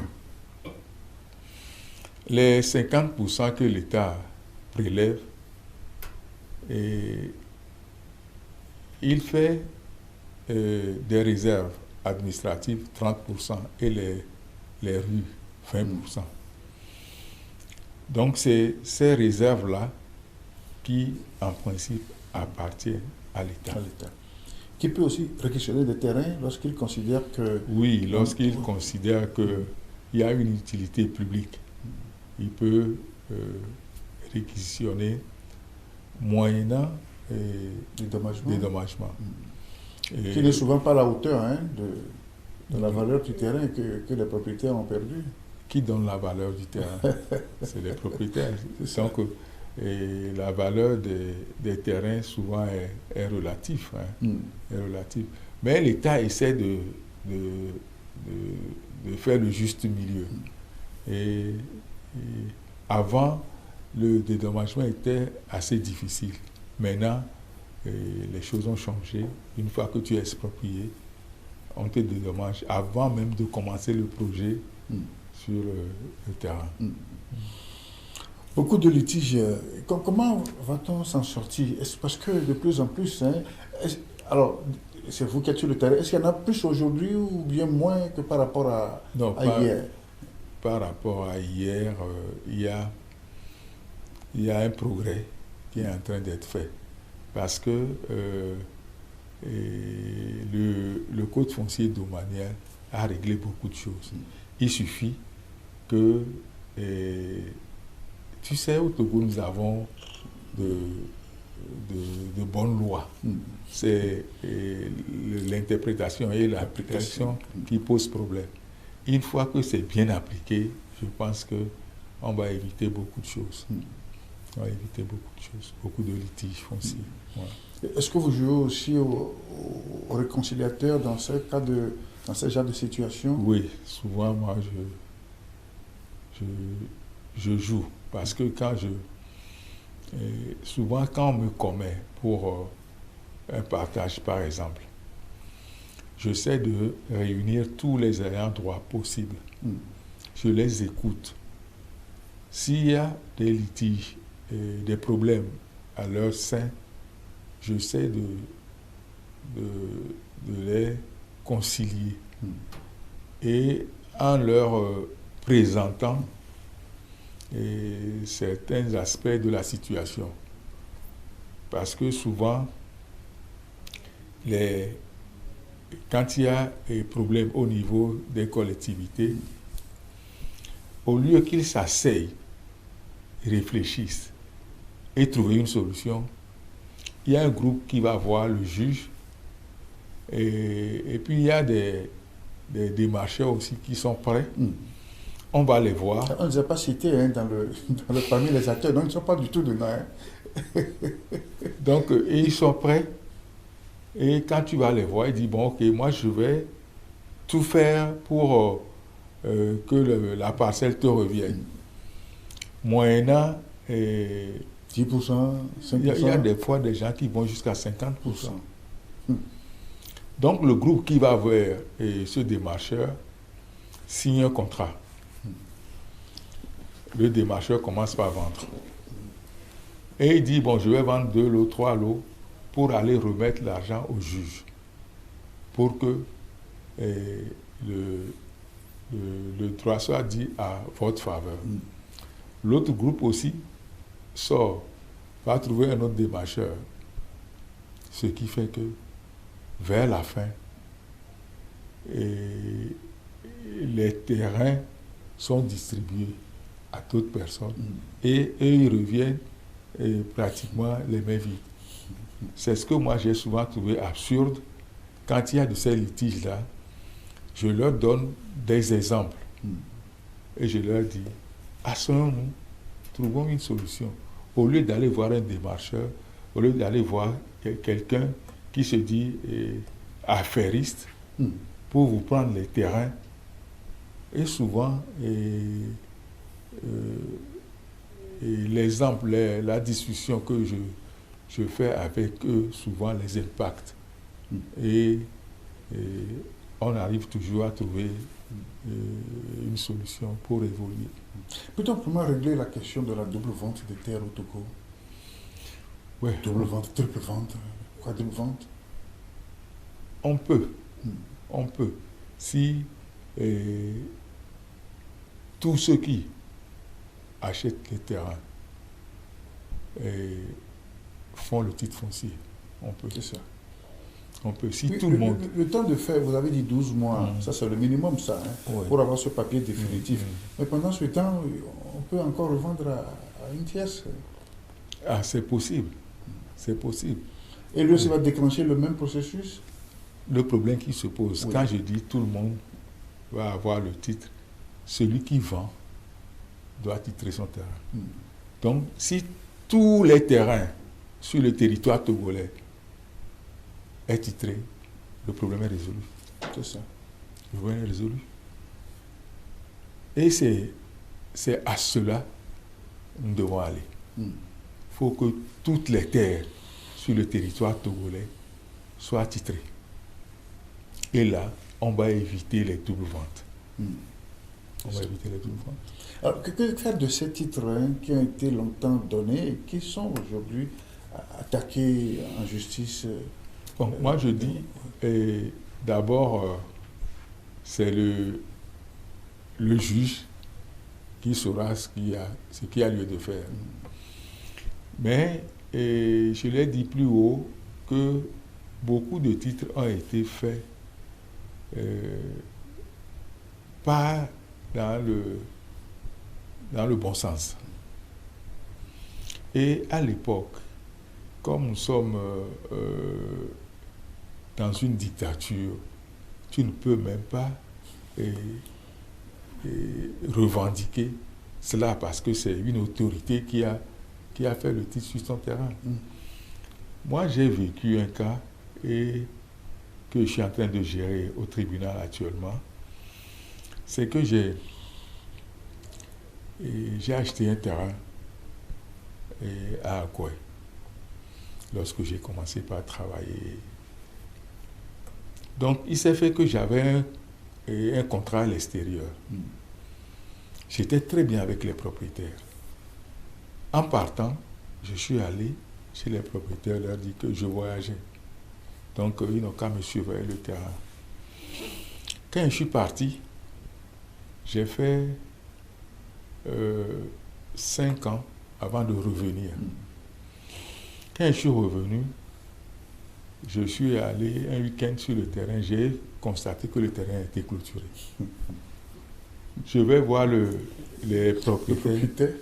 Les 50% que l'État prélève, il fait des réserves administratives 30% et les rues 20%. Donc c'est ces réserves-là qui, en principe, appartiennent à l'État. Qui peut aussi réquisitionner des terrains lorsqu'il considère que... Oui, lorsqu'il considère qu'il y a une utilité publique. Il peut réquisitionner moyennant des dommagements. Qui n'est souvent pas à la hauteur de la valeur du terrain que les propriétaires ont perdu. Qui donne la valeur du terrain? C'est les propriétaires. Donc, la valeur des terrains souvent est relative. Est relative. Mais l'État essaie de faire le juste milieu. Et avant, le dédommagement était assez difficile. Maintenant, les choses ont changé. Une fois que tu es exproprié, on te dédommage avant même de commencer le projet sur le terrain. Beaucoup de litiges. Comment va-t-on s'en sortir? Parce que de plus en plus, alors, c'est vous qui êtes sur le terrain, est-ce qu'il y en a plus aujourd'hui ou bien moins que par rapport à hier? Par rapport à hier, il y a un progrès qui est en train d'être fait. Parce que le code foncier domanial a réglé beaucoup de choses. Il suffit que Tu sais, au Togo, nous avons de bonnes lois. C'est l'interprétation et l'application qui posent problème. Une fois que c'est bien appliqué, je pense qu'on va éviter beaucoup de choses. On va éviter beaucoup de choses, beaucoup de litiges fonciers. Voilà. Est-ce que vous jouez aussi au réconciliateur dans ce genre de situation? Oui, souvent, moi, je joue. Parce que souvent, quand on me commet pour un partage, par exemple, j'essaie de réunir tous les ayants droit possibles. Je les écoute. S'il y a des litiges, des problèmes à leur sein, j'essaie de les concilier. Et en leur présentant certains aspects de la situation. Parce que souvent, quand il y a des problèmes au niveau des collectivités, au lieu qu'ils s'asseyent, réfléchissent et trouver une solution, il y a un groupe qui va voir le juge et puis il y a des démarcheurs aussi qui sont prêts. On va les voir. On ne les a pas cités parmi les acteurs, donc ils ne sont pas du tout dedans. Donc, ils sont prêts. Et quand tu vas les voir, ils disent, bon, ok, moi je vais tout faire pour que la parcelle te revienne. Moyennant 10%, 5%. Il y a des fois des gens qui vont jusqu'à 50%. Donc, le groupe qui va vers ce démarcheur signe un contrat. Le démarcheur commence par vendre. Et il dit, bon, je vais vendre 2 lots, 3 lots pour aller remettre l'argent au juge. Pour que le droit soit dit à votre faveur. L'autre groupe aussi sort, va trouver un autre démarcheur. Ce qui fait que, vers la fin, les terrains sont distribués à d'autres personnes et eux, ils reviennent pratiquement les mains vides. C'est ce que moi j'ai souvent trouvé absurde. Quand il y a de ces litiges-là, je leur donne des exemples et je leur dis, asseyons-nous, trouvons une solution. Au lieu d'aller voir un démarcheur, au lieu d'aller voir quelqu'un qui se dit affairiste pour vous prendre les terrains, et souvent, l'exemple, la discussion que je fais avec eux, souvent les impacts. Et on arrive toujours à trouver une solution pour évoluer. Peut-on comment régler la question de la double vente des terres au Togo? Ouais. Double vente, triple vente, quadruple vente? On peut. On peut. Si tous ceux qui achètent les terrains font le titre foncier, on peut. C'est ça. On peut. Si Oui, tout le monde... Le temps de faire, vous avez dit 12 mois, ça c'est le minimum, ça, pour avoir ce papier définitif. Mais pendant ce temps, on peut encore revendre à une tierce. Ah, c'est possible. C'est possible. Et lui aussi va déclencher le même processus? Le problème qui se pose, quand je dis tout le monde va avoir le titre, celui qui vend doit titrer son terrain. Donc, si tous les terrains sur le territoire togolais est titré, le problème est résolu. C'est ça. Le problème est résolu. Et c'est à cela que nous devons aller. Il faut que toutes les terres sur le territoire togolais soient titrées. Et là, on va éviter les doubles ventes. On va éviter les doubles ventes. Alors, que faire de ces titres qui ont été longtemps donnés et qui sont aujourd'hui attaqués en justice? Bon, moi je dis, d'abord, c'est le juge qui saura ce qu'il y a lieu de faire. Mais je l'ai dit plus haut que beaucoup de titres ont été faits pas dans le bon sens. Et à l'époque, comme nous sommes dans une dictature, tu ne peux même pas revendiquer cela parce que c'est une autorité qui a fait le titre sur son terrain. Moi, j'ai vécu un cas que je suis en train de gérer au tribunal actuellement. C'est que j'ai acheté un terrain à Akoué lorsque j'ai commencé par travailler. Donc, il s'est fait que j'avais un contrat à l'extérieur. J'étais très bien avec les propriétaires. En partant, je suis allé chez les propriétaires, leur dit que je voyageais. Donc, ils n'ont qu'à me surveiller le terrain. Quand je suis parti, j'ai fait 5 ans avant de revenir. Quand je suis revenu, je suis allé un week-end sur le terrain, j'ai constaté que le terrain était clôturé. Je vais voir les propriétaires.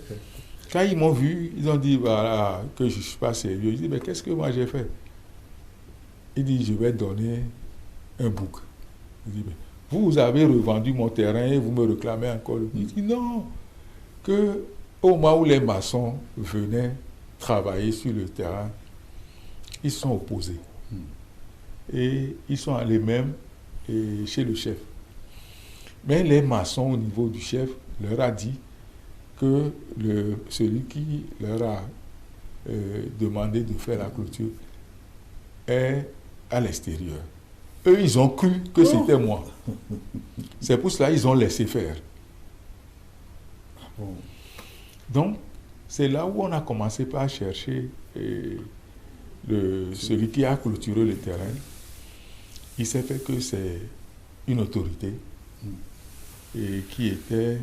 Quand ils m'ont vu, ils ont dit voilà, que je ne suis pas sérieux. Je dis, mais qu'est-ce que moi j'ai fait? Il dit, je vais donner un bouc. Je dis, mais vous avez revendu mon terrain et vous me réclamez encore le bouc. Il dit, non, que au moment où les maçons venaient travailler sur le terrain, ils sont opposés. Et ils sont allés même chez le chef. Mais les maçons au niveau du chef leur a dit que celui qui leur a demandé de faire la clôture est à l'extérieur. Eux, ils ont cru que c'était moi. C'est pour cela qu'ils ont laissé faire. Donc, c'est là où on a commencé par chercher celui qui a clôturé le terrain. Il s'est fait que c'est une autorité et qui était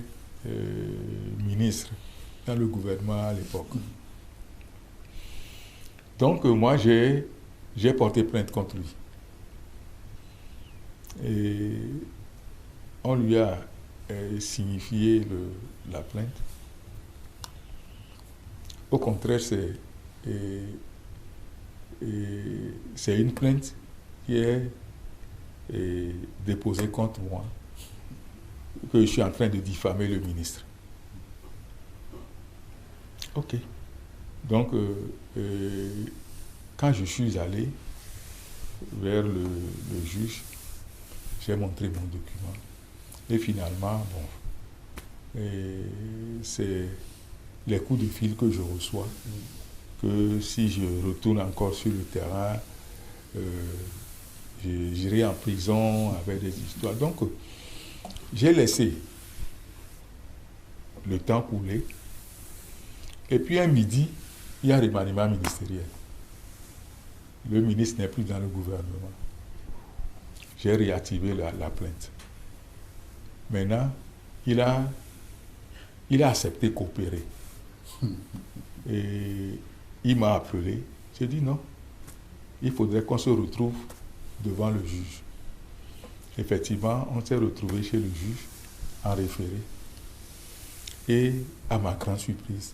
ministre dans le gouvernement à l'époque. Donc moi j'ai porté plainte contre lui. Et on lui a signifié la plainte. Au contraire, c'est une plainte qui est déposée contre moi, que je suis en train de diffamer le ministre. Ok. Donc, quand je suis allé vers le juge, j'ai montré mon document. Et finalement, c'est les coups de fil que je reçois, que si je retourne encore sur le terrain, j'irai en prison avec des histoires. Donc, j'ai laissé le temps couler. Et puis un midi, il y a un remaniement ministériel. Le ministre n'est plus dans le gouvernement. J'ai réactivé la plainte. Maintenant, il a accepté de coopérer. Et il m'a appelé. J'ai dit non, il faudrait qu'on se retrouve devant le juge. Effectivement, on s'est retrouvé chez le juge en référé. Et à ma grande surprise,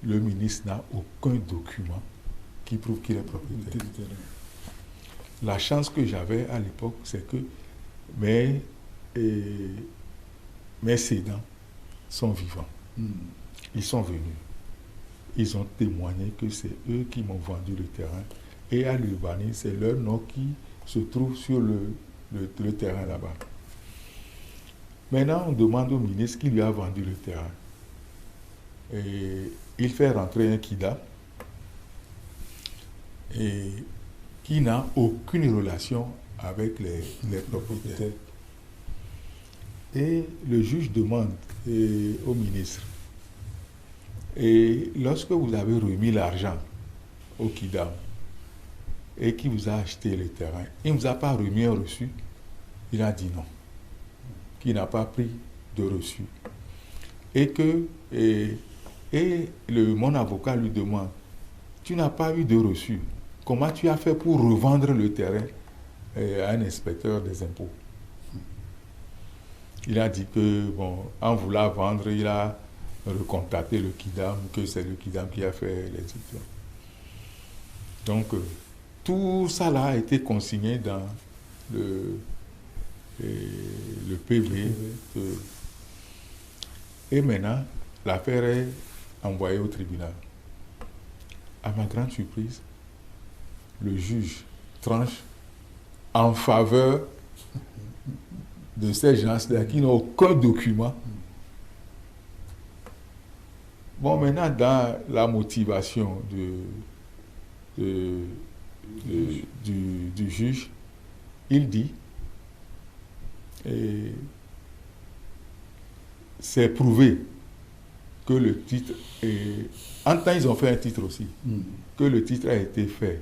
le ministre n'a aucun document qui prouve qu'il est propriétaire. La chance que j'avais à l'époque, c'est que mes cédants sont vivants. Ils sont venus. Ils ont témoigné que c'est eux qui m'ont vendu le terrain. Et à l'urbanisme, c'est leur nom qui se trouve sur le terrain là-bas. Maintenant, on demande au ministre qui lui a vendu le terrain. Et il fait rentrer un kidam et qui n'a aucune relation avec les propriétaires. Et le juge demande au ministre, et lorsque vous avez remis l'argent au kidam et qui vous a acheté le terrain, il ne vous a pas remis un reçu? Il a dit non, qu'il n'a pas pris de reçu. Et mon avocat lui demande, tu n'as pas eu de reçu, comment tu as fait pour revendre le terrain à un inspecteur des impôts? Il a dit que, en voulant vendre, il a recontacter le Kidam, que c'est le Kidam qui a fait les diplômes. Donc, tout ça là a été consigné dans le PV. Et maintenant, l'affaire est envoyée au tribunal. À ma grande surprise, le juge tranche en faveur de ces gens-là qui n'ont aucun document. Bon, maintenant, dans la motivation du juge, il dit, et c'est prouvé que le titre est... En temps, ils ont fait un titre aussi, que le titre a été fait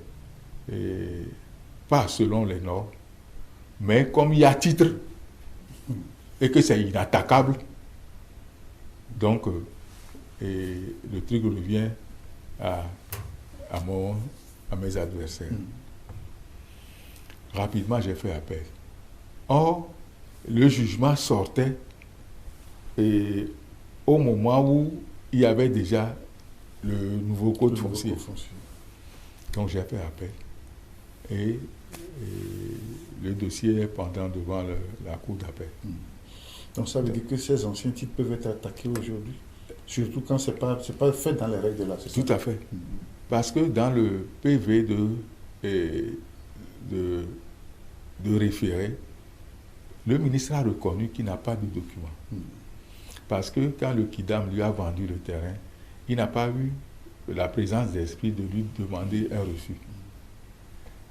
pas selon les normes, mais comme il y a titre et que c'est inattaquable, donc le truc revient à mes adversaires. Rapidement, j'ai fait appel. Or, le jugement sortait et au moment où il y avait déjà le nouveau code foncier. Donc j'ai fait appel. Et le dossier est pendant devant la cour d'appel. Donc ça veut dire que ces anciens titres peuvent être attaqués aujourd'hui, surtout quand ce n'est pas fait dans les règles de la société. Tout à fait. Parce que dans le PV de référé, le ministre a reconnu qu'il n'a pas de document. Parce que quand le Kidam lui a vendu le terrain, il n'a pas eu la présence d'esprit de lui demander un reçu.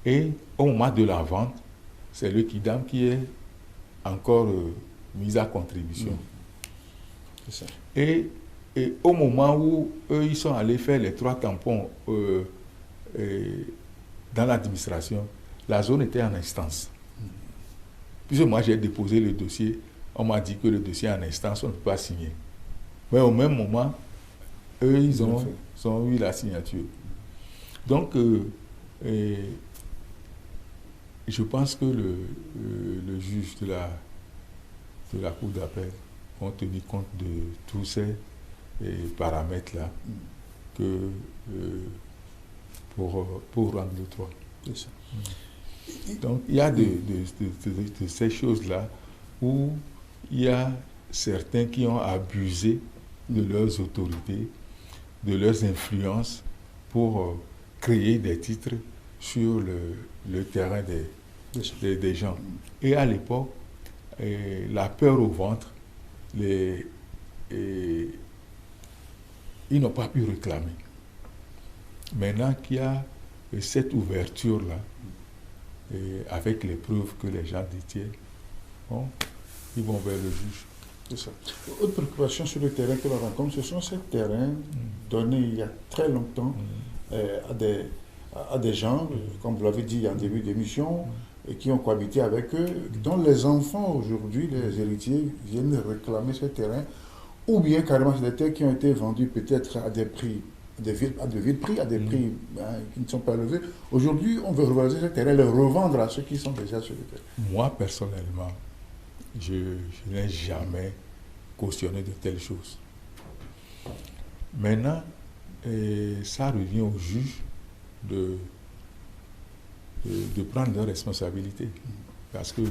Et au moment de la vente, c'est le Kidam qui est encore mis à contribution. C'est ça. Et au moment où eux, ils sont allés faire les 3 tampons dans l'administration, la zone était en instance. Puisque moi, j'ai déposé le dossier, on m'a dit que le dossier est en instance, on ne peut pas signer. Mais au même moment, eux, ils ont eu la signature. Donc, je pense que le juge de la cour d'appel ont tenu compte de tous ces paramètres-là pour rendre le droit. C'est ça. Donc, il y a de ces choses-là où il y a certains qui ont abusé de leurs autorités, de leurs influences pour créer des titres sur le terrain des gens. Et à l'époque, la peur au ventre, ils n'ont pas pu réclamer. Maintenant qu'il y a cette ouverture-là, avec les preuves que les gens détiennent, bon, ils vont vers le juge. C'est ça. Autre préoccupation sur le terrain que l'on rencontre, ce sont ces terrains donnés il y a très longtemps à des gens, comme vous l'avez dit en début d'émission, et qui ont cohabité avec eux, dont les enfants aujourd'hui, les héritiers, viennent réclamer ces terrains, ou bien carrément c'est des terres qui ont été vendus peut-être à des prix, à de vil prix, à des prix qui ne sont pas élevés. Aujourd'hui, on veut revaloriser ces terrains, les revendre à ceux qui sont déjà sur le terrain. Moi, personnellement, je n'ai jamais cautionné de telles choses. Maintenant, ça revient aux juges de prendre leurs responsabilités. Parce que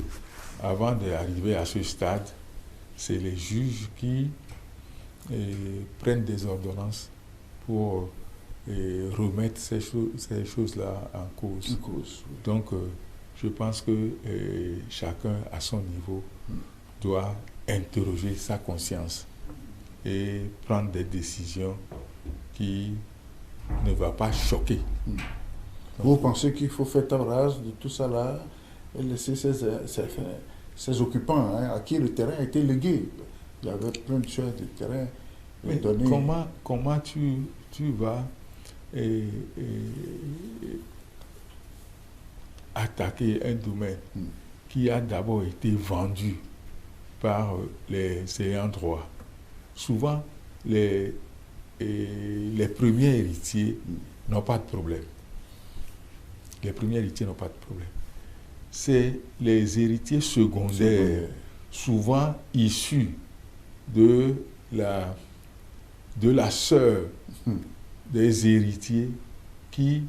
avant d'arriver à ce stade, c'est les juges qui prennent des ordonnances pour remettre ces choses-là en cause. Donc, je pense que chacun, à son niveau, doit interroger sa conscience et prendre des décisions qui ne vont pas choquer. Vous pensez qu'il faut faire table rase de tout ça là et laisser ces occupants à qui le terrain a été légué? Il y avait plein de choses de terrain. Mais comment tu vas attaquer un domaine qui a d'abord été vendu par les ayants droit? Souvent, les premiers héritiers n'ont pas de problème. Les premiers héritiers n'ont pas de problème. C'est les héritiers secondaires, souvent issus de de la sœur des héritiers qui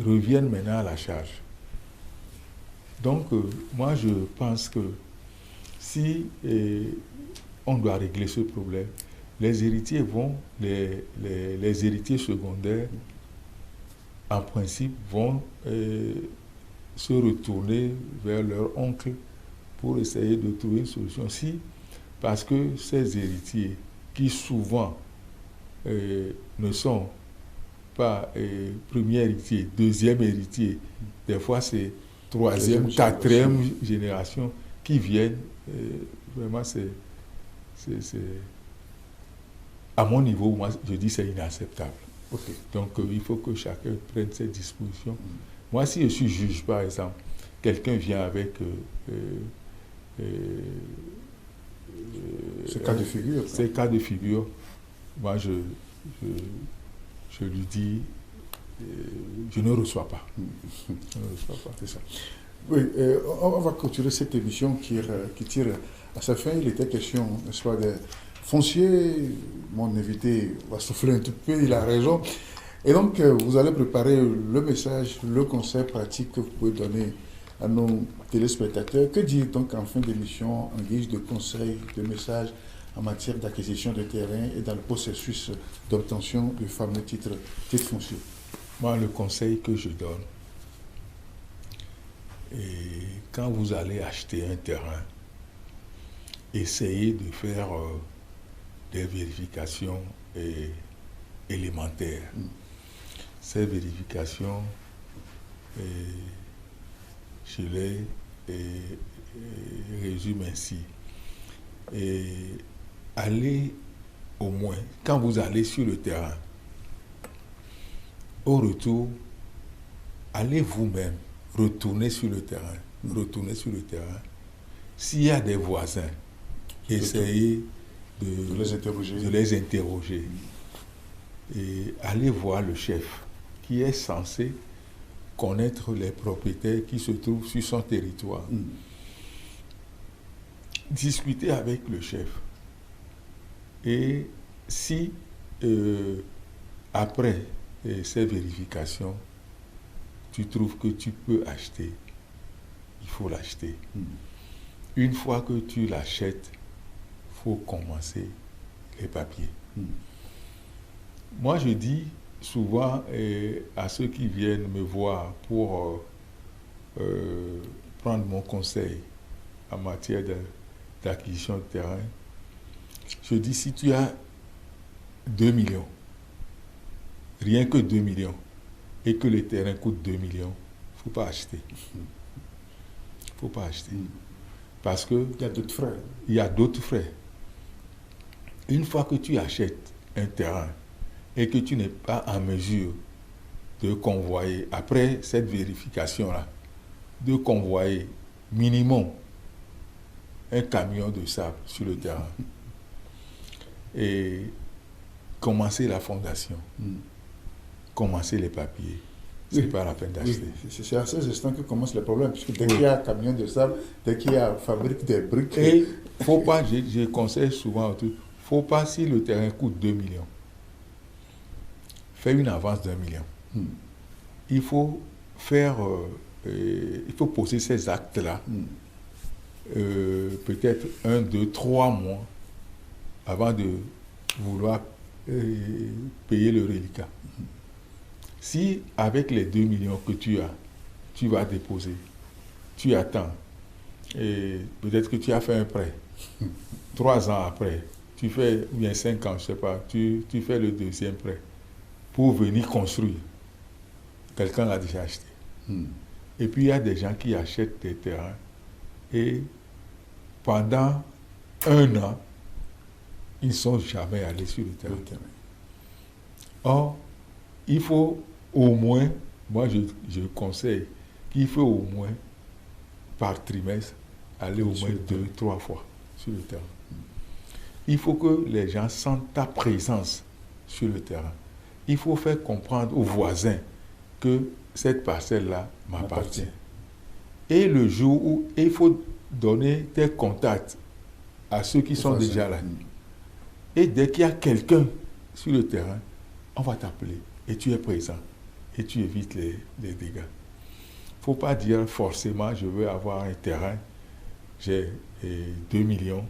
reviennent maintenant à la charge. Donc, moi, je pense que si on doit régler ce problème, les héritiers les héritiers secondaires, en principe, vont se retourner vers leur oncle pour essayer de trouver une solution. Parce que ces héritiers, qui souvent ne sont pas premier héritier, deuxième héritier, des fois c'est troisième, quatrième génération qui viennent, vraiment c'est à mon niveau, moi je dis c'est inacceptable. Okay. Donc il faut que chacun prenne ses dispositions. Moi, si je suis juge, par exemple, quelqu'un vient avec ces cas de figure. Ces cas de figure, moi je lui dis, je ne reçois pas. Je ne reçois pas. C'est ça. Oui, on va continuer cette émission qui tire à sa fin. Il était question, n'est-ce pas, de foncier. Mon invité va souffler un tout peu, il a raison. Et donc, vous allez préparer le message, le conseil pratique que vous pouvez donner à nos téléspectateurs. Que dire donc en fin d'émission en guise de conseil, de message en matière d'acquisition de terrain et dans le processus d'obtention de fameux titres fonciers? Moi, le conseil que je donne, et quand vous allez acheter un terrain, essayez de faire des vérifications élémentaires. Ces vérifications, je les résume ainsi. Et allez au moins, quand vous allez sur le terrain, au retour, allez vous-même retourner sur le terrain. S'il y a des voisins, essayez de les interroger. Et allez voir le chef, qui est censé connaître les propriétaires qui se trouvent sur son territoire. Discutez avec le chef. Et si, après ces vérifications, tu trouves que tu peux acheter, il faut l'acheter. Une fois que tu l'achètes, il faut commencer les papiers. Moi, je dis souvent à ceux qui viennent me voir pour prendre mon conseil en matière d'acquisition de terrain, je dis, si tu as 2 millions, rien que 2 millions, et que le terrain coûte 2 millions, il ne faut pas acheter. Il ne faut pas acheter. Parce que il y a d'autres frais. Il y a d'autres frais. Une fois que tu achètes un terrain et que tu n'es pas en mesure de convoyer, après cette vérification-là, de convoyer minimum un camion de sable sur le terrain et commencer la fondation, commencer les papiers, c'est pas la peine d'acheter. C'est à ces instants que commencent les problèmes, puisque dès qu'il y a un camion de sable, dès qu'il y a fabrique des briques... Et faut pas, je conseille souvent, faut pas, si le terrain coûte 2 millions, faire une avance d'1 million. Il faut faire, il faut poser ces actes-là, peut-être 1, 2, 3 mois avant de vouloir payer le reliquat. Si avec les 2 millions que tu as, tu vas déposer, tu attends, et peut-être que tu as fait un prêt, 3 ans après, tu fais, ou bien 5 ans, je ne sais pas, tu fais le deuxième prêt pour venir construire. Quelqu'un l'a déjà acheté. Et puis il y a des gens qui achètent des terrains et pendant 1 an, ils ne sont jamais allés sur le terrain. Or, il faut au moins, moi je conseille qu'il faut au moins par trimestre aller au moins 2, 3 fois sur le terrain. Il faut que les gens sentent ta présence sur le terrain. Il faut faire comprendre aux voisins que cette parcelle-là m'appartient. Et le jour où il faut donner tes contacts à ceux qui sont déjà là. Et dès qu'il y a quelqu'un sur le terrain, on va t'appeler et tu es présent et tu évites les dégâts. Il ne faut pas dire forcément je veux avoir un terrain, j'ai 2 millions,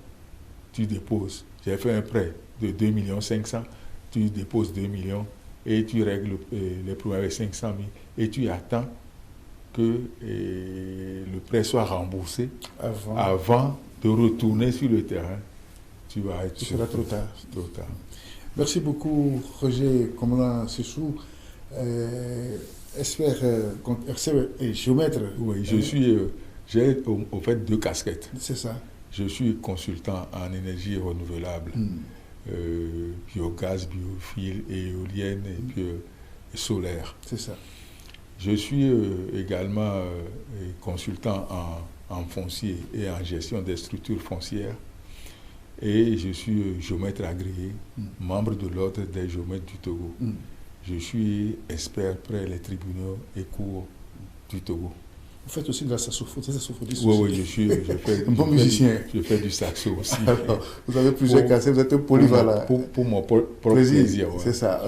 tu déposes. J'ai fait un prêt de 2 millions 500, tu déposes 2 millions et tu règles les problèmes avec 500 000 et tu attends que le prêt soit remboursé avant de retourner sur le terrain. Tu vas être... Ce sera trop tard. Trop tard. Merci beaucoup, Roger Commandant Sessou, expert et géomètre. Oui, j'ai au fait 2 casquettes. C'est ça. Je suis consultant en énergie renouvelable, biogaz, biofil, éolienne et puis solaire. C'est ça. Je suis également consultant en foncier et en gestion des structures foncières. Et je suis géomètre agréé, membre de l'ordre des géomètres du Togo. Je suis expert près les tribunaux et cours du Togo. Vous faites aussi de la saxophoniste aussi. Oui, je fais un bon musicien. Je fais du saxo aussi. Alors, vous avez plusieurs cassettes, vous êtes un polyvalent. Pour mon propre plaisir. Ouais. C'est ça.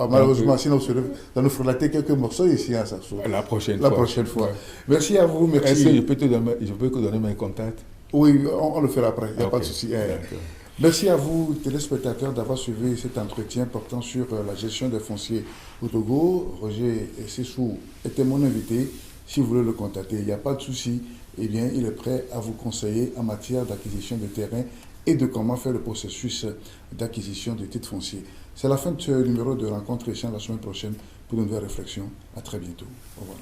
Malheureusement, sinon, ça nous fera quelques morceaux ici en saxo. La prochaine fois. Ouais. Merci à vous. Merci. Est-ce que je peux te donner mes contacts? Oui, on le fera après. Il n'y a pas de souci. D'accord. Merci à vous, téléspectateurs, d'avoir suivi cet entretien portant sur la gestion des fonciers au Togo. Roger Sessou était mon invité. Si vous voulez le contacter, il n'y a pas de souci. Eh bien, il est prêt à vous conseiller en matière d'acquisition de terrain et de comment faire le processus d'acquisition de titres fonciers. C'est la fin de ce numéro de Rencontre Échange la semaine prochaine pour une nouvelle réflexion. À très bientôt. Au revoir.